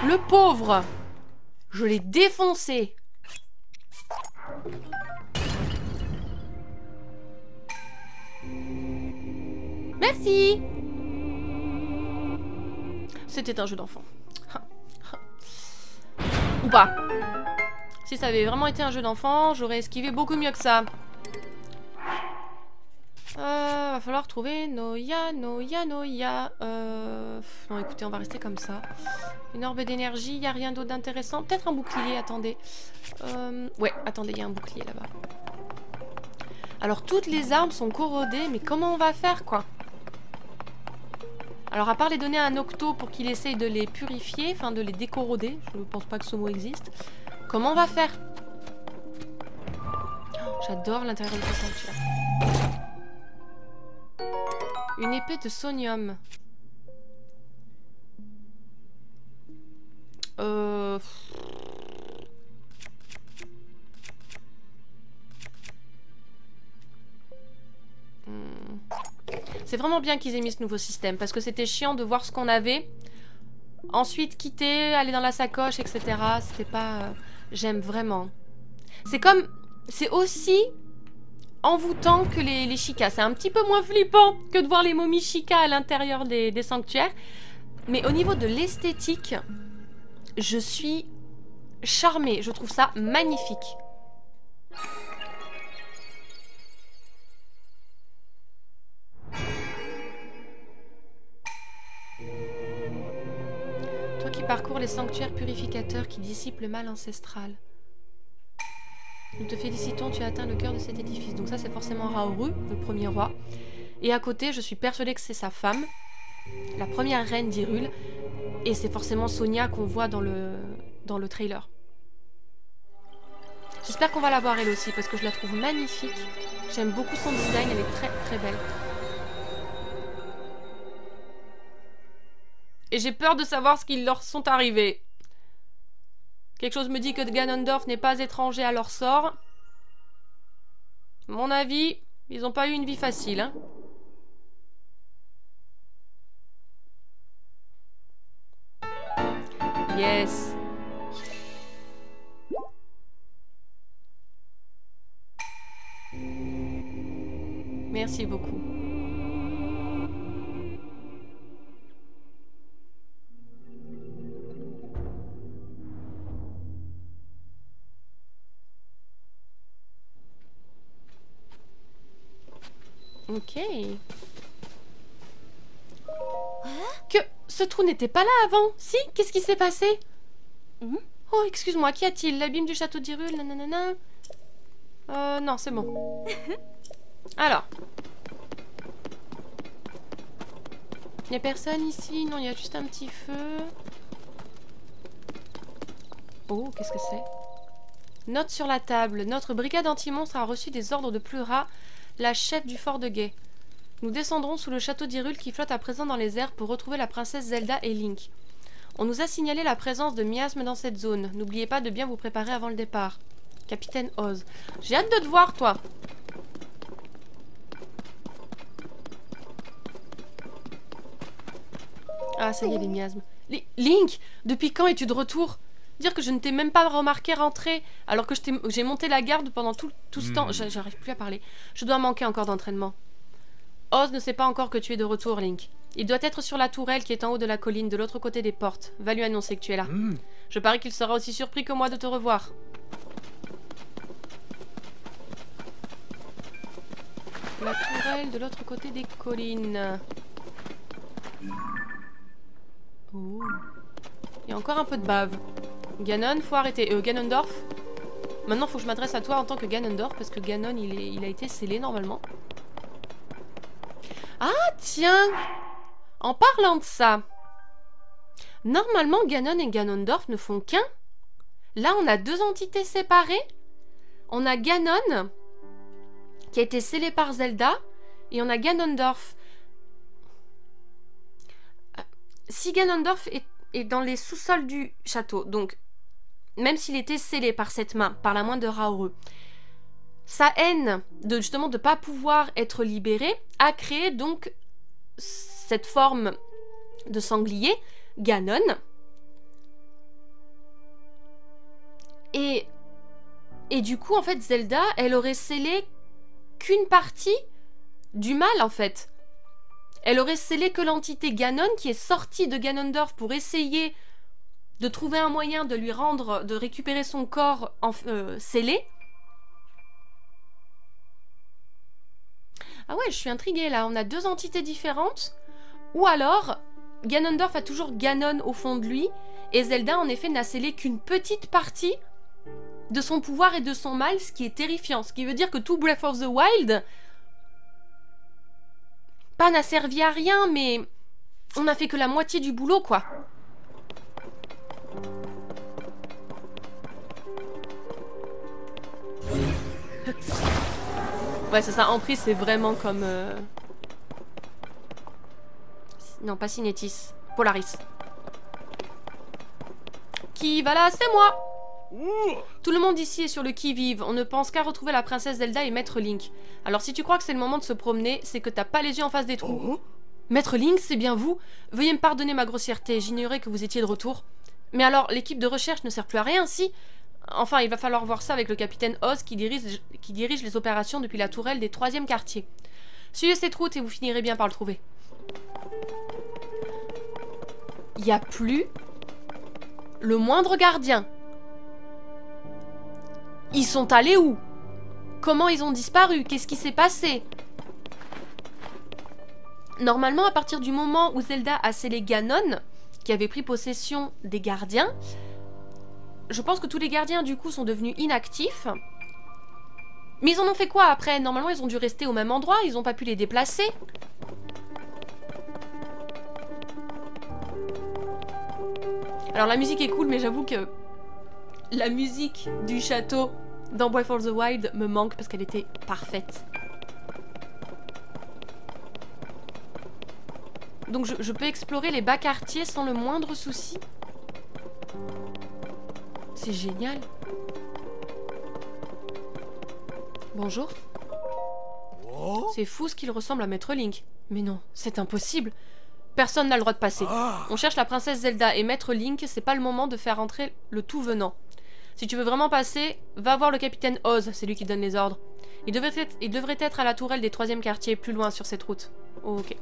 Le pauvre! Je l'ai défoncé! Merci! C'était un jeu d'enfant. Ou pas. Si ça avait vraiment été un jeu d'enfant, j'aurais esquivé beaucoup mieux que ça. Va falloir trouver Noya. Non, écoutez, on va rester comme ça. Une orbe d'énergie, y a rien d'autre d'intéressant. Peut-être un bouclier, attendez. Ouais, attendez, il y a un bouclier là-bas. Alors, toutes les armes sont corrodées, mais comment on va faire, quoi? Alors, à part les donner à un octo pour qu'il essaye de les purifier, enfin de les décorroder, je ne pense pas que ce mot existe. Comment on va faire? Oh, j'adore l'intérieur de ce sanctuaire. Une épée de sonium. C'est vraiment bien qu'ils aient mis ce nouveau système parce que c'était chiant de voir ce qu'on avait. Ensuite quitter, aller dans la sacoche, etc. C'était pas... J'aime vraiment. C'est comme... C'est aussi envoûtant que les chicas. C'est un petit peu moins flippant que de voir les momies chicas à l'intérieur des sanctuaires. Mais au niveau de l'esthétique, je suis charmée. Je trouve ça magnifique. Toi qui parcours les sanctuaires purificateurs qui dissipent le mal ancestral. Nous te félicitons, tu as atteint le cœur de cet édifice. Donc ça, c'est forcément Raoru, le premier roi. Et à côté, je suis persuadée que c'est sa femme, la première reine d'Hyrule. Et c'est forcément Sonia qu'on voit dans le trailer. J'espère qu'on va la voir elle aussi, parce que je la trouve magnifique. J'aime beaucoup son design, elle est très très belle. Et j'ai peur de savoir ce qui leur sont arrivés. Quelque chose me dit que Ganondorf n'est pas étranger à leur sort. À mon avis, ils n'ont pas eu une vie facile, hein. Yes. Merci beaucoup. Ok. Que ce trou n'était pas là avant. Si, qu'est-ce qui s'est passé? Oh, excuse-moi, qu'y a-t-il? L'abîme du château d'Hyrule, nanana. Non, c'est bon. Alors. Il y a personne ici? Non, il y a juste un petit feu. Oh, qu'est-ce que c'est? Note sur la table. Notre brigade anti-monstre a reçu des ordres de Plura, la chef du fort de Guet. Nous descendrons sous le château d'Hyrule qui flotte à présent dans les airs pour retrouver la princesse Zelda et Link. On nous a signalé la présence de miasmes dans cette zone. N'oubliez pas de bien vous préparer avant le départ. Capitaine Oz. J'ai hâte de te voir, toi. Ah, ça y est, les miasmes. Link, depuis quand es-tu de retour? Dire que je ne t'ai même pas remarqué rentrer alors que j'ai monté la garde pendant tout ce temps. J'arrive plus à parler. Je dois manquer encore d'entraînement. Oz ne sait pas encore que tu es de retour, Link. Il doit être sur la tourelle qui est en haut de la colline, de l'autre côté des portes. Va lui annoncer que tu es là. Je parie qu'il sera aussi surpris que moi de te revoir. La tourelle de l'autre côté des collines. Oh. Il y a encore un peu de bave. Ganon, faut arrêter. Ganondorf. Maintenant, faut que je m'adresse à toi en tant que Ganondorf, parce que Ganon, il a été scellé normalement. Ah, tiens! En parlant de ça, normalement, Ganon et Ganondorf ne font qu'un. Là, on a deux entités séparées. On a Ganon, qui a été scellé par Zelda, et on a Ganondorf. Si Ganondorf est dans les sous-sols du château, donc même s'il était scellé par cette main, par la main de Raoru, sa haine de justement de ne pas pouvoir être libéré a créé donc cette forme de sanglier, Ganon. Et du coup, en fait, Zelda, elle aurait scellé qu'une partie du mal, en fait. Elle aurait scellé que l'entité Ganon qui est sortie de Ganondorf pour essayer de trouver un moyen de lui rendre, de récupérer son corps scellé. Ah ouais, je suis intriguée là, on a deux entités différentes. Ou alors, Ganondorf a toujours Ganon au fond de lui, et Zelda en effet n'a scellé qu'une petite partie de son pouvoir et de son mal, ce qui est terrifiant. Ce qui veut dire que tout Breath of the Wild pas n'a servi à rien, mais on a fait que la moitié du boulot, quoi. Ouais, c'est ça, Ampris, c'est vraiment comme... Non, pas Cinétis, Polaris. Qui va là? C'est moi! Tout le monde ici est sur le qui-vive. On ne pense qu'à retrouver la princesse Zelda et Maître Link. Alors si tu crois que c'est le moment de se promener, c'est que t'as pas les yeux en face des trous. Maître Link, c'est bien vous? Veuillez me pardonner ma grossièreté, j'ignorais que vous étiez de retour. Mais alors, l'équipe de recherche ne sert plus à rien, si? Enfin, il va falloir voir ça avec le capitaine Oz qui dirige les opérations depuis la tourelle des 3e quartiers. Suivez cette route et vous finirez bien par le trouver. Il n'y a plus le moindre gardien. Ils sont allés où? Comment ils ont disparu? Qu'est-ce qui s'est passé? Normalement, à partir du moment où Zelda a scellé Ganon, qui avait pris possession des gardiens, je pense que tous les gardiens du coup sont devenus inactifs. Mais ils en ont fait quoi après? Normalement, ils ont dû rester au même endroit, ils n'ont pas pu les déplacer. Alors la musique est cool, mais j'avoue que la musique du château dans Breath of the Wild me manque parce qu'elle était parfaite. Donc je peux explorer les bas quartiers sans le moindre souci. C'est génial. Bonjour. C'est fou ce qu'il ressemble à Maître Link. Mais non, c'est impossible. Personne n'a le droit de passer. On cherche la princesse Zelda et Maître Link, c'est pas le moment de faire entrer le tout venant. Si tu veux vraiment passer, va voir le capitaine Oz, c'est lui qui donne les ordres. Il devrait être à la tourelle des 3e quartiers, plus loin sur cette route. Oh, ok.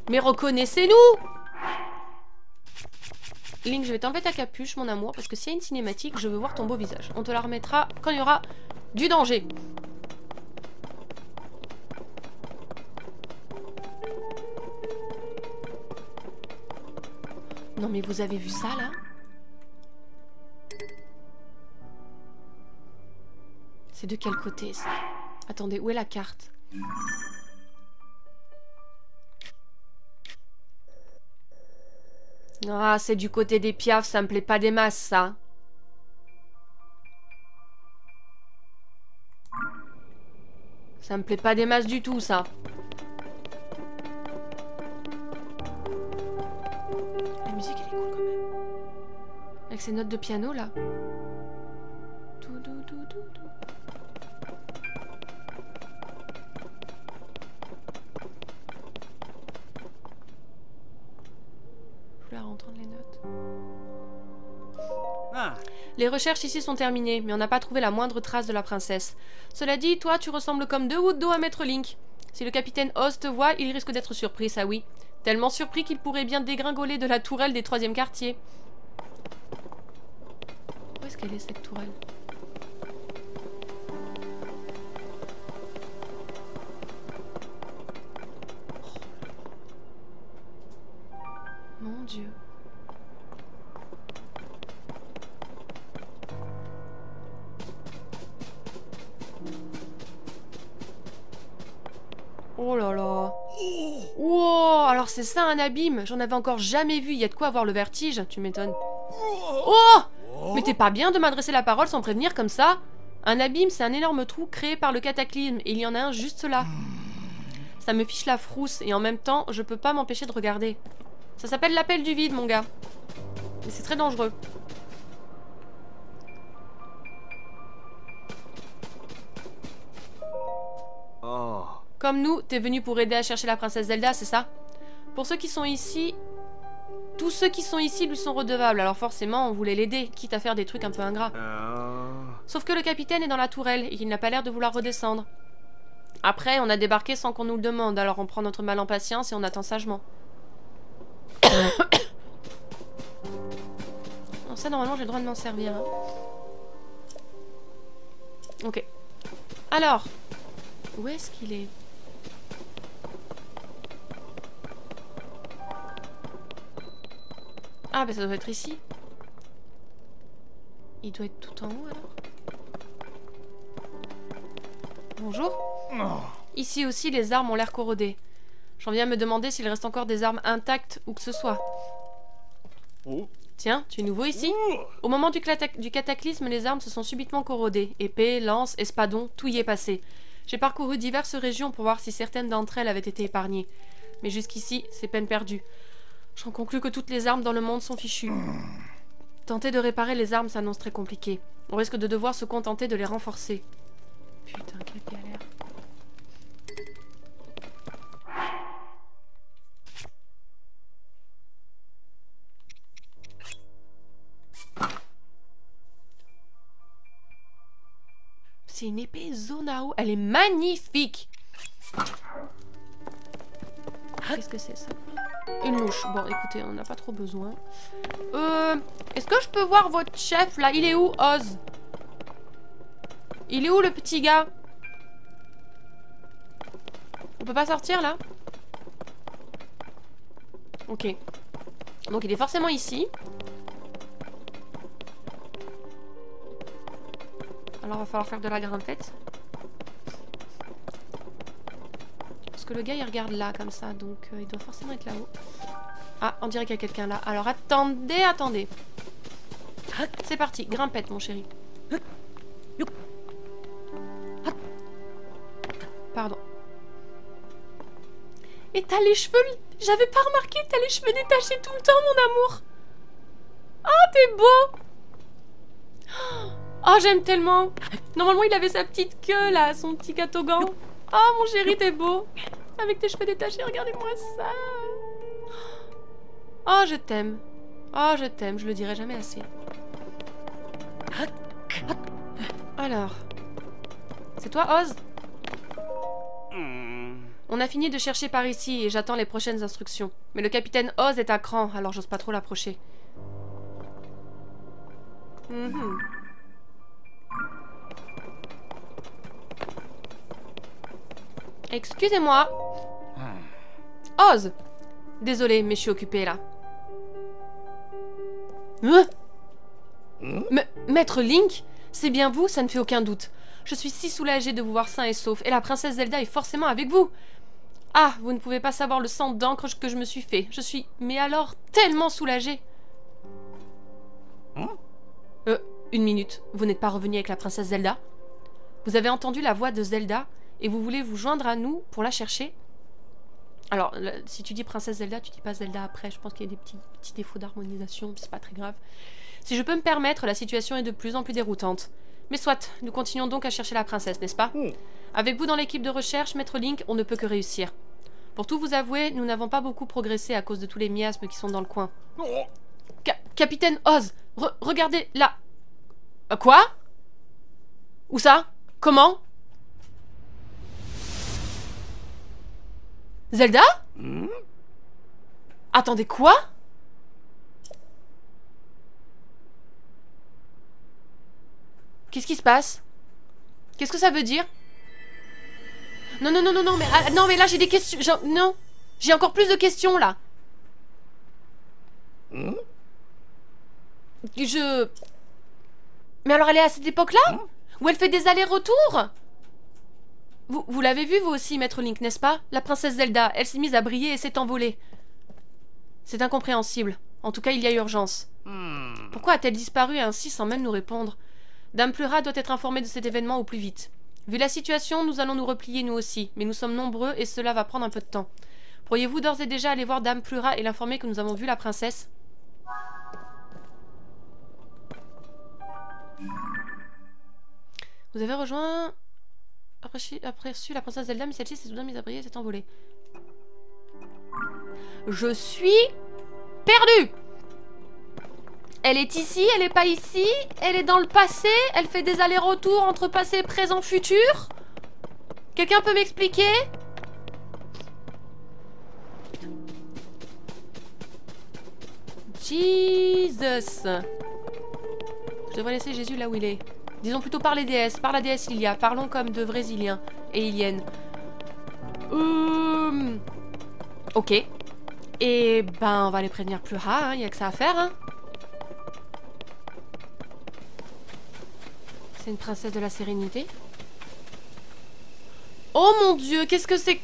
Mais reconnaissez-nous! Link, je vais t'enlever ta capuche, mon amour, parce que s'il y a une cinématique, je veux voir ton beau visage. On te la remettra quand il y aura du danger. Non mais vous avez vu ça, là? C'est de quel côté, ça? Attendez, où est la carte? Ah, c'est du côté des Piaf, ça me plaît pas des masses, ça. Ça me plaît pas des masses du tout, ça. La musique, elle est cool, quand même. Avec ces notes de piano, là. Entendre les notes. Les recherches ici sont terminées, mais on n'a pas trouvé la moindre trace de la princesse. Cela dit, toi, tu ressembles comme 2 gouttes d'eau à Maître Link. Si le capitaine Oz te voit, il risque d'être surpris, ça oui. Tellement surpris qu'il pourrait bien dégringoler de la tourelle des 3e quartiers. Où est-ce qu'elle est, cette tourelle? Mon Dieu. c'est ça un abîme. J'en avais encore jamais vu. Il y a de quoi avoir le vertige. Tu m'étonnes. Oh! Mais t'es pas bien de m'adresser la parole sans prévenir comme ça? Un abîme, c'est un énorme trou créé par le cataclysme. Et il y en a un juste là. Ça me fiche la frousse. Et en même temps, je peux pas m'empêcher de regarder. Ça s'appelle l'appel du vide, mon gars. Et c'est très dangereux. Oh. Comme nous, t'es venu pour aider à chercher la princesse Zelda, c'est ça? Pour ceux qui sont ici... Tous ceux qui sont ici lui sont redevables, alors forcément, on voulait l'aider, quitte à faire des trucs un peu ingrats. Sauf que le capitaine est dans la tourelle, et il n'a pas l'air de vouloir redescendre. Après, on a débarqué sans qu'on nous le demande, alors on prend notre mal en patience et on attend sagement. Non, ça, normalement, j'ai le droit de m'en servir. Hein. Ok. Alors, où est-ce qu'il est? Ah, bah ça doit être ici. Il doit être tout en haut, alors? Bonjour. Ici aussi, les armes ont l'air corrodées. J'en viens me demander s'il reste encore des armes intactes ou que ce soit. Tiens, tu es nouveau ici? Au moment du cataclysme, les armes se sont subitement corrodées. Épées, lances, espadons, tout y est passé. J'ai parcouru diverses régions pour voir si certaines d'entre elles avaient été épargnées. Mais jusqu'ici, c'est peine perdue. J'en conclus que toutes les armes dans le monde sont fichues. Tenter de réparer les armes s'annonce très compliqué. On risque de devoir se contenter de les renforcer. Putain, quelle galère. C'est une épée Zonao. Elle est magnifique. Qu'est-ce que c'est ça? Une louche. Bon, écoutez, on n'a pas trop besoin. Est-ce que je peux voir votre chef, là? Il est où, Oz? Il est où, le petit gars? On peut pas sortir, là? Ok. Donc, il est forcément ici. Alors, va falloir faire de la grimpette. Parce que le gars, il regarde là, comme ça. Donc, il doit forcément être là-haut. Ah, on dirait qu'il y a quelqu'un là. Alors, attendez, attendez. C'est parti. Grimpette, mon chéri. Pardon. Et t'as les cheveux... J'avais pas remarqué, t'as les cheveux détachés tout le temps, mon amour. Oh, t'es beau. Oh, j'aime tellement. Normalement, il avait sa petite queue, là, son petit catogan. Oh, mon chéri, t'es beau. Avec tes cheveux détachés, regardez-moi ça. Oh, je t'aime. Oh, je t'aime, je le dirai jamais assez. Alors... C'est toi, Oz? On a fini de chercher par ici et j'attends les prochaines instructions. Mais le capitaine Oz est à cran, alors j'ose pas trop l'approcher. Excusez-moi. Oz! Désolé, mais je suis occupée là. Maître Link? C'est bien vous, ça ne fait aucun doute. Je suis si soulagée de vous voir sain et sauf, et la princesse Zelda est forcément avec vous. Ah, vous ne pouvez pas savoir le sang d'encre que je me suis fait. Je suis, mais alors, tellement soulagée. Une minute. Vous n'êtes pas revenu avec la princesse Zelda? Vous avez entendu la voix de Zelda, et vous voulez vous joindre à nous pour la chercher? Alors, si tu dis princesse Zelda, tu dis pas Zelda après. Je pense qu'il y a des petits défauts d'harmonisation, c'est pas très grave. Si je peux me permettre, la situation est de plus en plus déroutante. Mais soit, nous continuons donc à chercher la princesse, n'est-ce pas? Avec vous dans l'équipe de recherche, Maître Link, on ne peut que réussir. Pour tout vous avouer, nous n'avons pas beaucoup progressé à cause de tous les miasmes qui sont dans le coin. Capitaine Oz, regardez là. Quoi? Où ça? Comment? Zelda? Attendez, quoi? Qu'est-ce qui se passe? Qu'est-ce que ça veut dire? Non, non, non, non, non, mais, non, mais là j'ai des questions. Non, j'ai encore plus de questions là. Mais alors elle est à cette époque-là? Où elle fait des allers-retours? Vous l'avez vu vous aussi, Maître Link, n'est-ce pas? La princesse Zelda, elle s'est mise à briller et s'est envolée. C'est incompréhensible. En tout cas, il y a urgence. Pourquoi a-t-elle disparu ainsi sans même nous répondre? Dame Plura doit être informée de cet événement au plus vite. Vu la situation, nous allons nous replier nous aussi, mais nous sommes nombreux et cela va prendre un peu de temps. Pourriez-vous d'ores et déjà aller voir Dame Plura et l'informer que nous avons vu la princesse? Vous avez rejoint... aperçu la princesse Zelda, mais celle-ci s'est soudain mise à briller et s'est envolée. Je suis perdue. Elle est ici, elle est pas ici, elle est dans le passé, elle fait des allers-retours entre passé, présent, futur. Quelqu'un peut m'expliquer? Jesus. Je devrais laisser Jésus là où il est. Disons plutôt par les déesses, par la déesse Lilia. Parlons comme de vrais Iliens et Iliennes. Ok. Et ben on va aller prévenir Plura, hein, y a que ça à faire. Hein. C'est une princesse de la sérénité. Oh mon dieu, qu'est-ce que c'est?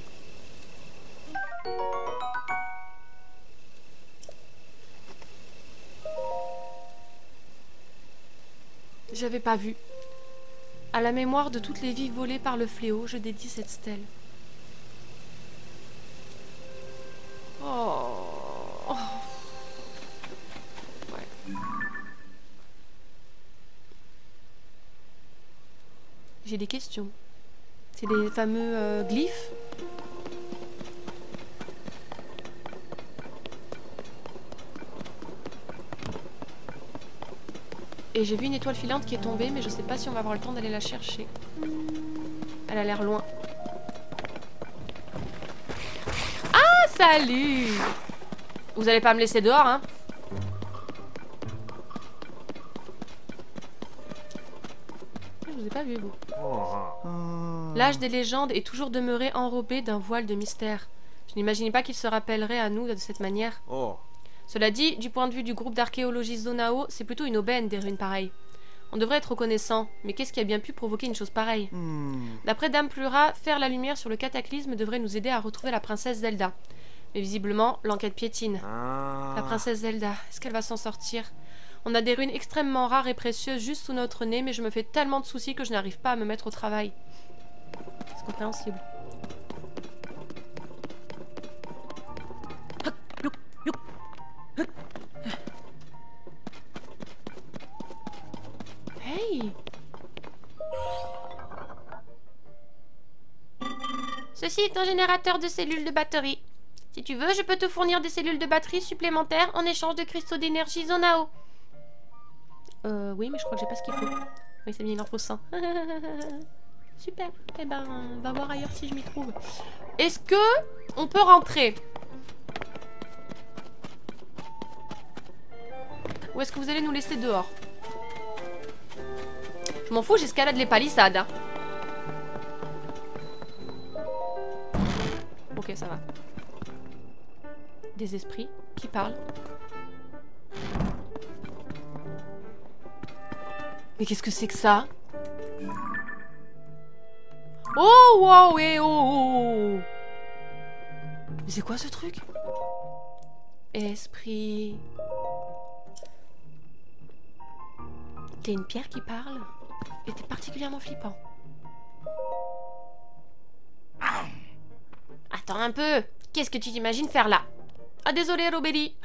J'avais pas vu. À la mémoire de toutes les vies volées par le fléau, je dédie cette stèle. Oh. Ouais. J'ai des questions. C'est les fameux glyphes. Et j'ai vu une étoile filante qui est tombée, mais je sais pas si on va avoir le temps d'aller la chercher. Elle a l'air loin. Ah, salut! Vous allez pas me laisser dehors, hein? Je vous ai pas vu, vous. L'âge des légendes est toujours demeuré enrobé d'un voile de mystère. Je n'imaginais pas qu'il se rappellerait à nous de cette manière. Cela dit, du point de vue du groupe d'archéologie Zonao, c'est plutôt une aubaine des ruines pareilles. On devrait être reconnaissant, mais qu'est-ce qui a bien pu provoquer une chose pareille? D'après Dame Plura, faire la lumière sur le cataclysme devrait nous aider à retrouver la princesse Zelda. Mais visiblement, l'enquête piétine. La princesse Zelda, est-ce qu'elle va s'en sortir? On a des ruines extrêmement rares et précieuses juste sous notre nez, mais je me fais tellement de soucis que je n'arrive pas à me mettre au travail. C'est compréhensible. Hey! Ceci est un générateur de cellules de batterie. Si tu veux, je peux te fournir des cellules de batterie supplémentaires en échange de cristaux d'énergie Zonao. Oui, mais je crois que j'ai pas ce qu'il faut. Oui, c'est bien, il en faut 100. Super. Eh ben, on va voir ailleurs si je m'y trouve. Est-ce que on peut rentrer? Ou est-ce que vous allez nous laisser dehors? Je m'en fous, j'escalade les palissades. Hein. Ok, ça va. Des esprits qui parlent. Mais qu'est-ce que c'est que ça? Oh, wow, et oh. Mais c'est quoi ce truc? Esprit. T'es une pierre qui parle? Et t'es particulièrement flippant. Attends un peu. Qu'est-ce que tu t'imagines faire là? Ah désolé Robelli.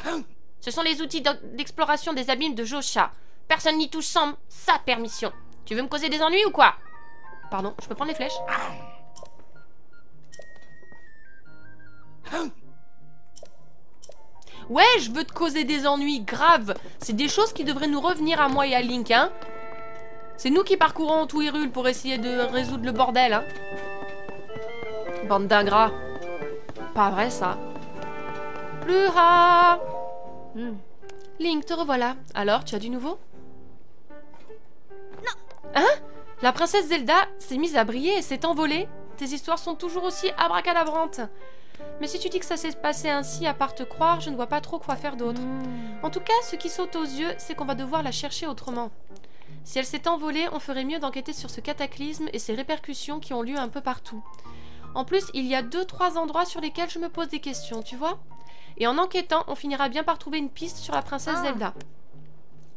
Ce sont les outils d'exploration des abîmes de Josha. Personne n'y touche sans sa permission. Tu veux me causer des ennuis ou quoi? Pardon, je peux prendre les flèches? Ouais, je veux te causer des ennuis, grave. C'est des choses qui devraient nous revenir à moi et à Link, hein. C'est nous qui parcourons tout Hyrule pour essayer de résoudre le bordel, hein. Bande d'ingrats. Pas vrai, ça. Plura. Link, te revoilà. Alors, tu as du nouveau? Non. Hein? La princesse Zelda s'est mise à briller et s'est envolée. Tes histoires sont toujours aussi abracadabrantes. Mais si tu dis que ça s'est passé ainsi, à part te croire, je ne vois pas trop quoi faire d'autre. En tout cas, ce qui saute aux yeux, c'est qu'on va devoir la chercher autrement. Si elle s'est envolée, on ferait mieux d'enquêter sur ce cataclysme et ses répercussions qui ont lieu un peu partout. En plus, il y a 2-3 endroits sur lesquels je me pose des questions, tu vois? Et en enquêtant, on finira bien par trouver une piste sur la princesse Zelda.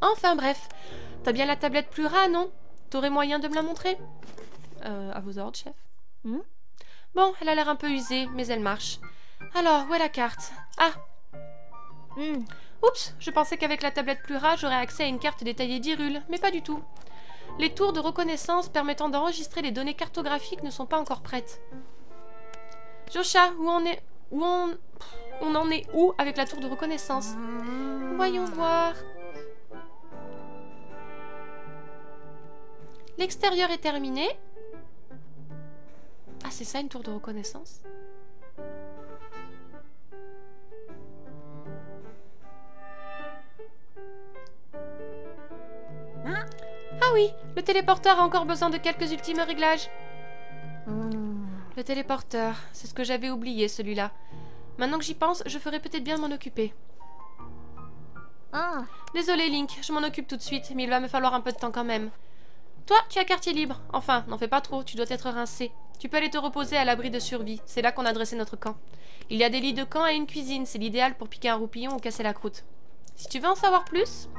Enfin bref, t'as bien la tablette Plura, non? T'aurais moyen de me la montrer? À vos ordres, chef. Bon, elle a l'air un peu usée, mais elle marche. Alors, où est la carte? Ah! Oups, je pensais qu'avec la tablette Plura, j'aurais accès à une carte détaillée d'Hyrule, mais pas du tout. Les tours de reconnaissance permettant d'enregistrer les données cartographiques ne sont pas encore prêtes. Josha, on en est où avec la tour de reconnaissance? Voyons voir. L'extérieur est terminé. Ah, c'est ça une tour de reconnaissance? Ah oui, le téléporteur a encore besoin de quelques ultimes réglages. Le téléporteur, c'est ce que j'avais oublié, celui-là. Maintenant que j'y pense, je ferais peut-être bien m'en occuper. Désolé, Link, je m'en occupe tout de suite, mais il va me falloir un peu de temps quand même. Toi, tu as quartier libre. Enfin, n'en fais pas trop, tu dois être rincé. Tu peux aller te reposer à l'abri de survie. C'est là qu'on a dressé notre camp. Il y a des lits de camp et une cuisine. C'est l'idéal pour piquer un roupillon ou casser la croûte. Si tu veux en savoir plus...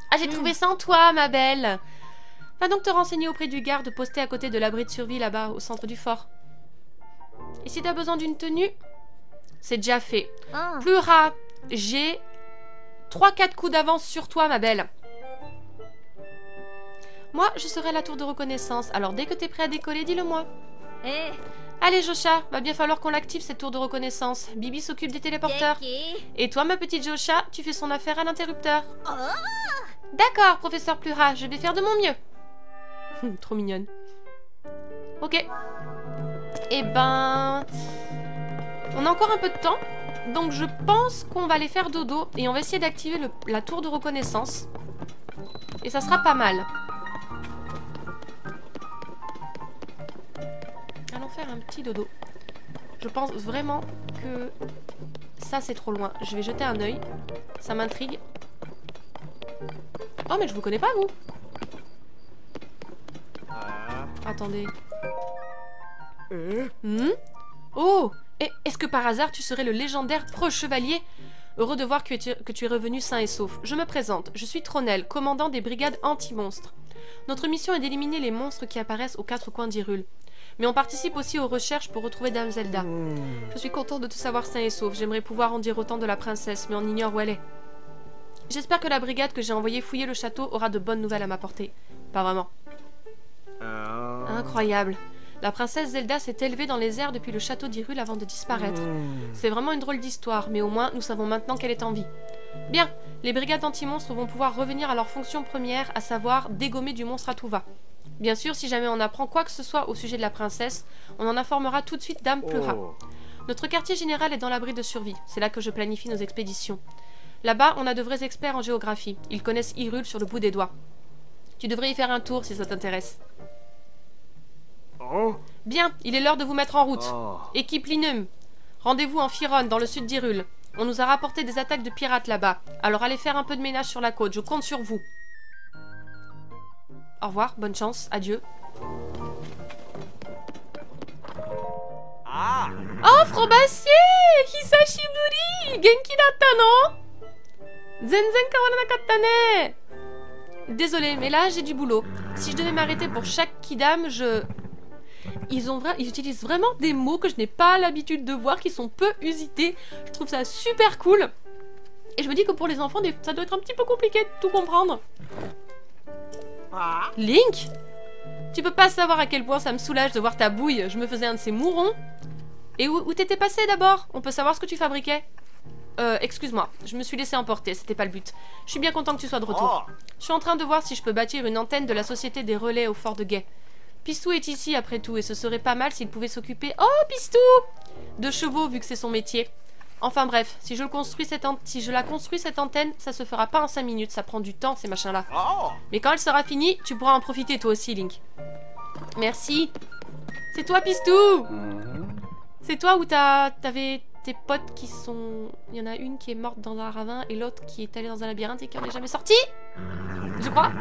Ah, j'ai trouvé ça en toi, ma belle. Va donc te renseigner auprès du garde posté à côté de l'abri de survie là-bas, au centre du fort. Et si t'as besoin d'une tenue, c'est déjà fait. Plura, j'ai 3-4 coups d'avance sur toi, ma belle. Moi, je serai à la tour de reconnaissance, alors dès que t'es prêt à décoller, dis-le-moi. Allez, Josha, va bien falloir qu'on l'active, cette tour de reconnaissance. Bibi s'occupe des téléporteurs. Et toi, ma petite Josha, tu fais son affaire à l'interrupteur. D'accord, professeur Plura, je vais faire de mon mieux. Trop mignonne. Ok. Eh ben... on a encore un peu de temps, donc je pense qu'on va aller faire dodo et on va essayer d'activer la tour de reconnaissance. Et ça sera pas mal. Allons faire un petit dodo. Je pense vraiment que ça c'est trop loin. Je vais jeter un œil. Ça m'intrigue. Oh mais je vous connais pas vous. Attendez. Oh, et est-ce que par hasard tu serais le légendaire pro-chevalier? Heureux de voir que tu es revenu sain et sauf. Je me présente, je suis Tronel, commandant des brigades anti-monstres. Notre mission est d'éliminer les monstres qui apparaissent aux 4 coins d'Hyrule. Mais on participe aussi aux recherches pour retrouver Dame Zelda. Je suis content de te savoir sain et sauf. J'aimerais pouvoir en dire autant de la princesse, mais on ignore où elle est. J'espère que la brigade que j'ai envoyée fouiller le château aura de bonnes nouvelles à m'apporter. Pas vraiment. Incroyable. La princesse Zelda s'est élevée dans les airs depuis le château d'Hyrule avant de disparaître. C'est vraiment une drôle d'histoire, mais au moins nous savons maintenant qu'elle est en vie. Bien, les brigades anti-monstres vont pouvoir revenir à leur fonction première, à savoir dégommer du monstre à tout va. Bien sûr, si jamais on apprend quoi que ce soit au sujet de la princesse, on en informera tout de suite Dame Plura. Notre quartier général est dans l'abri de survie, c'est là que je planifie nos expéditions. Là-bas, on a de vrais experts en géographie, ils connaissent Hyrule sur le bout des doigts. Tu devrais y faire un tour si ça t'intéresse. Bien, il est l'heure de vous mettre en route. Équipe Linum, rendez-vous en Fironne, dans le sud d'Hyrule. On nous a rapporté des attaques de pirates là-bas, alors allez faire un peu de ménage sur la côte, je compte sur vous. Au revoir, bonne chance, adieu. Oh, Frobassier! Hisashiburi! Genki datta no? Zenzen kawaranakatta ne! Désolée, mais là j'ai du boulot. Si je devais m'arrêter pour chaque kidam, Ils utilisent vraiment des mots que je n'ai pas l'habitude de voir, qui sont peu usités. Je trouve ça super cool. Et je me dis que pour les enfants, ça doit être un petit peu compliqué de tout comprendre. Link? Tu peux pas savoir à quel point ça me soulage de voir ta bouille. Je me faisais un de ces mourons. Et où t'étais passé d'abord? On peut savoir ce que tu fabriquais? Excuse-moi, je me suis laissé emporter, c'était pas le but. Je suis bien content que tu sois de retour. Je suis en train de voir si je peux bâtir une antenne de la société des relais au fort de Guet. Pistou est ici après tout, et ce serait pas mal s'il pouvait s'occuper... Oh, Pistou! De chevaux, vu que c'est son métier. Enfin bref, si je la construis cette antenne, ça se fera pas en 5 minutes, ça prend du temps ces machins-là. Mais quand elle sera finie, tu pourras en profiter toi aussi, Link. Merci. C'est toi, Pistou! C'est toi où t'avais tes potes qui sont... Il y en a une qui est morte dans un ravin et l'autre qui est allée dans un labyrinthe et qui en est jamais sortie? Je crois.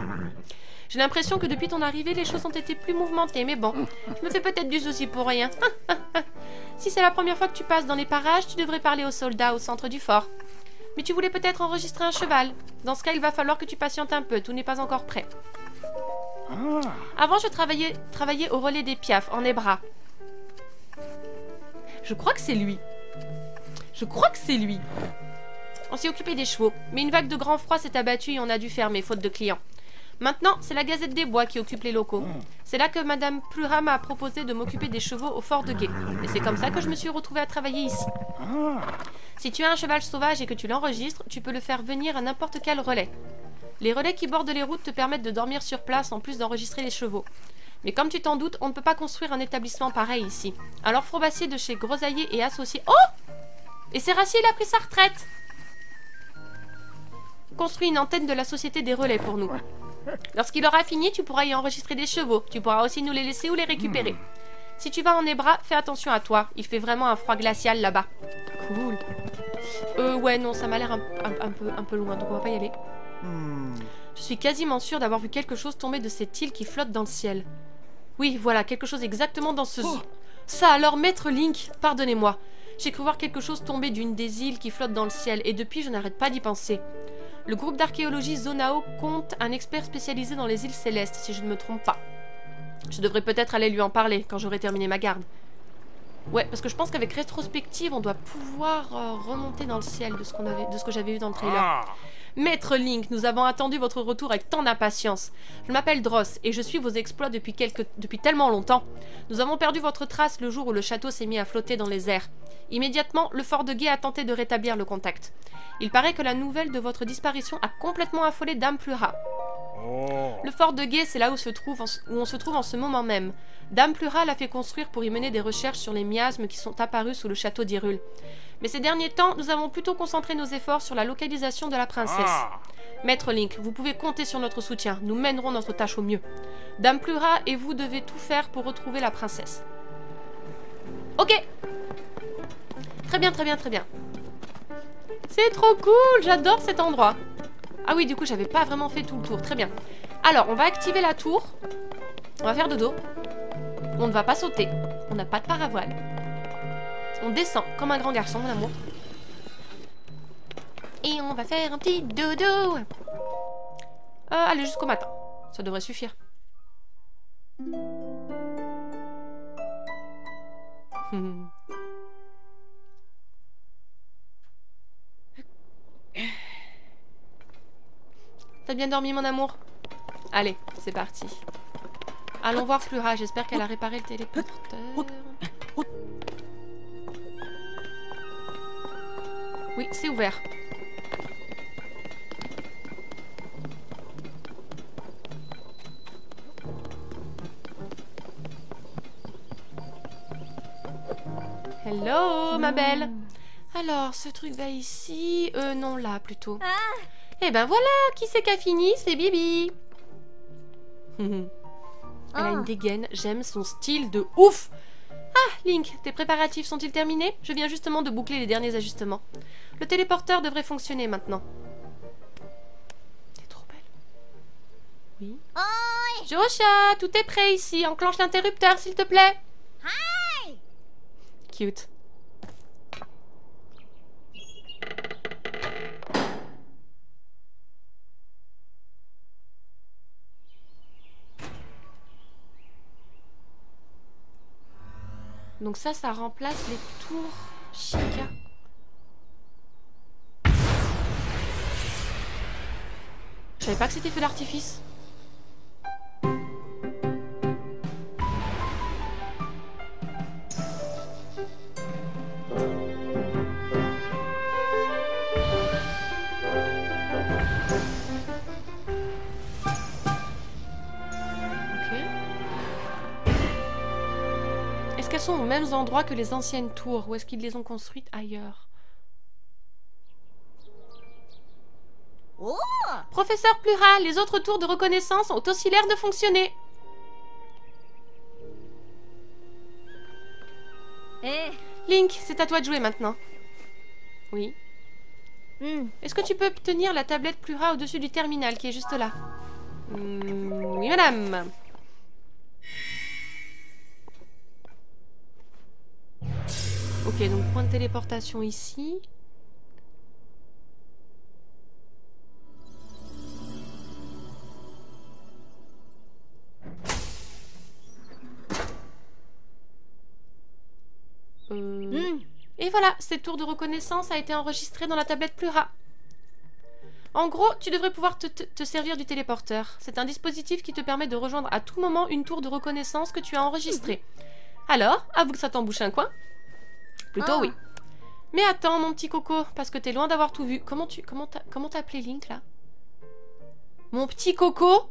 J'ai l'impression que depuis ton arrivée, les choses ont été plus mouvementées, mais bon, je me fais peut-être du souci pour rien. Si c'est la première fois que tu passes dans les parages, tu devrais parler aux soldats au centre du fort. Mais tu voulais peut-être enregistrer un cheval. Dans ce cas, il va falloir que tu patientes un peu, tout n'est pas encore prêt. Avant, je travaillais au relais des Piaf, en Ebra. Je crois que c'est lui. Je crois que c'est lui. On s'est occupé des chevaux, mais une vague de grand froid s'est abattue et on a dû fermer, faute de clients. Maintenant, c'est la Gazette des Bois qui occupe les locaux. C'est là que Madame Plura m'a proposé de m'occuper des chevaux au fort de Gué. Et c'est comme ça que je me suis retrouvée à travailler ici. Si tu as un cheval sauvage et que tu l'enregistres, tu peux le faire venir à n'importe quel relais. Les relais qui bordent les routes te permettent de dormir sur place en plus d'enregistrer les chevaux. Mais comme tu t'en doutes, on ne peut pas construire un établissement pareil ici. Alors Frobassier de chez Grosaillé et Associés... Oh! Et Serrassier, il a pris sa retraite! Construit une antenne de la Société des Relais pour nous. Lorsqu'il aura fini, tu pourras y enregistrer des chevaux. Tu pourras aussi nous les laisser ou les récupérer. Si tu vas en Ebra, fais attention à toi. Il fait vraiment un froid glacial là-bas. Cool. Ouais, non, ça m'a l'air un peu loin, donc on va pas y aller. Je suis quasiment sûre d'avoir vu quelque chose tomber de cette île qui flotte dans le ciel. Oui, voilà, quelque chose exactement dans ce... Ça alors, Maître Link, pardonnez-moi. J'ai cru voir quelque chose tomber d'une des îles qui flotte dans le ciel, et depuis, je n'arrête pas d'y penser. Le groupe d'archéologie Zonao compte un expert spécialisé dans les îles célestes, si je ne me trompe pas. Je devrais peut-être aller lui en parler quand j'aurai terminé ma garde. Ouais, parce que je pense qu'avec rétrospective, on doit pouvoir remonter dans le ciel de ce que j'avais vu dans le trailer. Maître Link, nous avons attendu votre retour avec tant d'impatience. Je m'appelle Dross et je suis vos exploits depuis tellement longtemps. Nous avons perdu votre trace le jour où le château s'est mis à flotter dans les airs. Immédiatement, le fort de Gué a tenté de rétablir le contact. Il paraît que la nouvelle de votre disparition a complètement affolé Dame Plura. Le fort de Gué, c'est là où on se trouve en ce moment même. Dame Plura l'a fait construire pour y mener des recherches sur les miasmes qui sont apparus sous le château d'Hyrule. Mais ces derniers temps, nous avons plutôt concentré nos efforts sur la localisation de la princesse. Maître Link, vous pouvez compter sur notre soutien. Nous mènerons notre tâche au mieux. Dame Plura et vous devez tout faire pour retrouver la princesse. Ok. Très bien, très bien, très bien. C'est trop cool, j'adore cet endroit. Ah oui, du coup, j'avais pas vraiment fait tout le tour. Très bien. Alors, on va activer la tour. On va faire dodo. On ne va pas sauter. On n'a pas de paravoile. On descend comme un grand garçon, mon amour. Et on va faire un petit dodo. Allez, jusqu'au matin. Ça devrait suffire. T'as bien dormi, mon amour? Allez, c'est parti. Allons voir Plura, j'espère qu'elle a réparé le téléporteur. Oui, c'est ouvert. Hello, ma belle. Alors, ce truc va ici. Non, là, plutôt. Eh ben voilà, qui c'est qui a fini? C'est Bibi. Elle a une dégaine, j'aime son style de ouf. Ah, Link, tes préparatifs sont-ils terminés? Je viens justement de boucler les derniers ajustements. Le téléporteur devrait fonctionner maintenant. T'es trop belle. Oui. Jorosha, tout est prêt ici. Enclenche l'interrupteur, s'il te plaît. Cute. Donc ça remplace les tours Chica. Je savais pas que c'était feu d'artifice. Est-ce qu'elles sont aux mêmes endroits que les anciennes tours ou est-ce qu'ils les ont construites ailleurs? Professeur Plura, les autres tours de reconnaissance ont aussi l'air de fonctionner. Link, c'est à toi de jouer maintenant. Oui. Est-ce que tu peux tenir la tablette Plura au-dessus du terminal qui est juste là? Oui, madame. Ok, donc point de téléportation ici. Et voilà, cette tour de reconnaissance a été enregistrée dans la tablette Plura. En gros, tu devrais pouvoir te servir du téléporteur. C'est un dispositif qui te permet de rejoindre à tout moment une tour de reconnaissance que tu as enregistrée. Alors, avoue que ça t'embouche un coin? Plutôt oui. Mais attends, mon petit coco, parce que t'es loin d'avoir tout vu. Comment t'as appelé Link, là? Mon petit coco?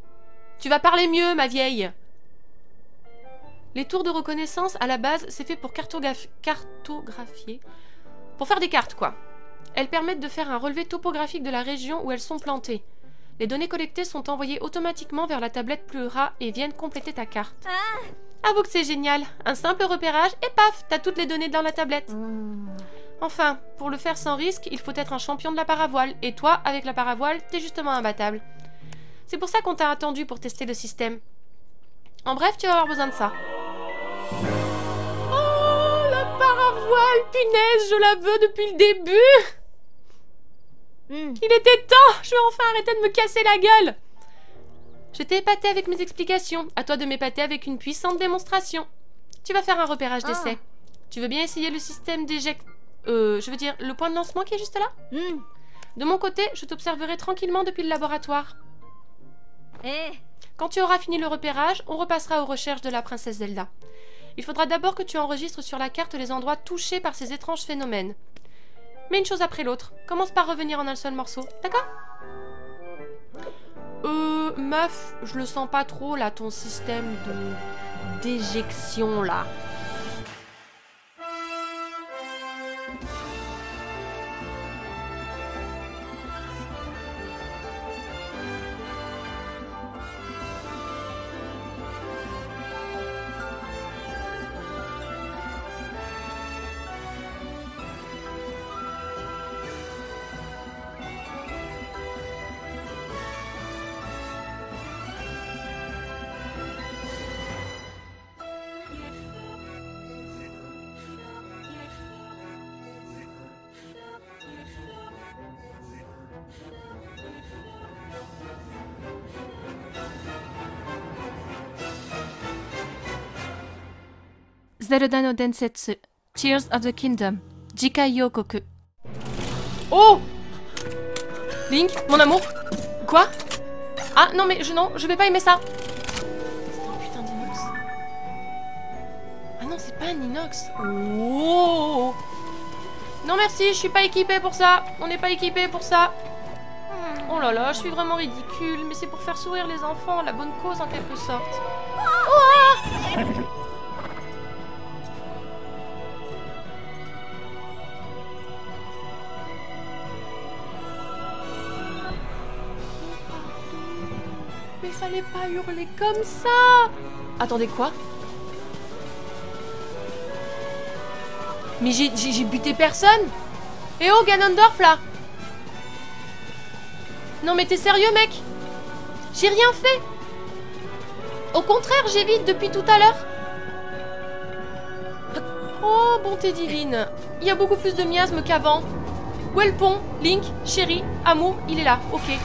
Tu vas parler mieux, ma vieille. Les tours de reconnaissance, à la base, c'est fait pour cartographier. Pour faire des cartes, quoi. Elles permettent de faire un relevé topographique de la région où elles sont plantées. Les données collectées sont envoyées automatiquement vers la tablette Plura et viennent compléter ta carte. Avoue que c'est génial. Un simple repérage et paf, t'as toutes les données dans la tablette. Enfin, pour le faire sans risque, il faut être un champion de la paravoile. Et toi, avec la paravoile, t'es justement imbattable. C'est pour ça qu'on t'a attendu pour tester le système. En bref, tu vas avoir besoin de ça. Oh, la paravoile, punaise, je la veux depuis le début. Il était temps. Je vais enfin arrêter de me casser la gueule. Je t'ai épaté avec mes explications. À toi de m'épater avec une puissante démonstration. Tu vas faire un repérage d'essai. Tu veux bien essayer le système d'éject... je veux dire, le point de lancement qui est juste là? De mon côté, je t'observerai tranquillement depuis le laboratoire. Quand tu auras fini le repérage, on repassera aux recherches de la princesse Zelda. Il faudra d'abord que tu enregistres sur la carte les endroits touchés par ces étranges phénomènes. Mais une chose après l'autre. Commence par revenir en un seul morceau, d'accord? Meuf, je le sens pas trop, là, ton système d'éjection, là. Zelda no Densetsu, Tears of the Kingdom, Jikai Yokoku. Oh! Link, mon amour? Quoi? Ah non mais je vais pas aimer ça. C'est un putain d'inox. Ah non, c'est pas un inox. Oh! Non merci, je suis pas équipée pour ça. On n'est pas équipé pour ça. Oh là là, je suis vraiment ridicule. Mais c'est pour faire sourire les enfants, la bonne cause en quelque sorte. Oh! Mais fallait pas hurler comme ça. Attendez, quoi? Mais j'ai buté personne. Eh oh, Ganondorf, là. Non mais t'es sérieux, mec? J'ai rien fait. Au contraire, j'évite depuis tout à l'heure. Oh, bonté divine. Il y a beaucoup plus de miasme qu'avant. Où est le pont? Link, chérie, amour, il est là, ok.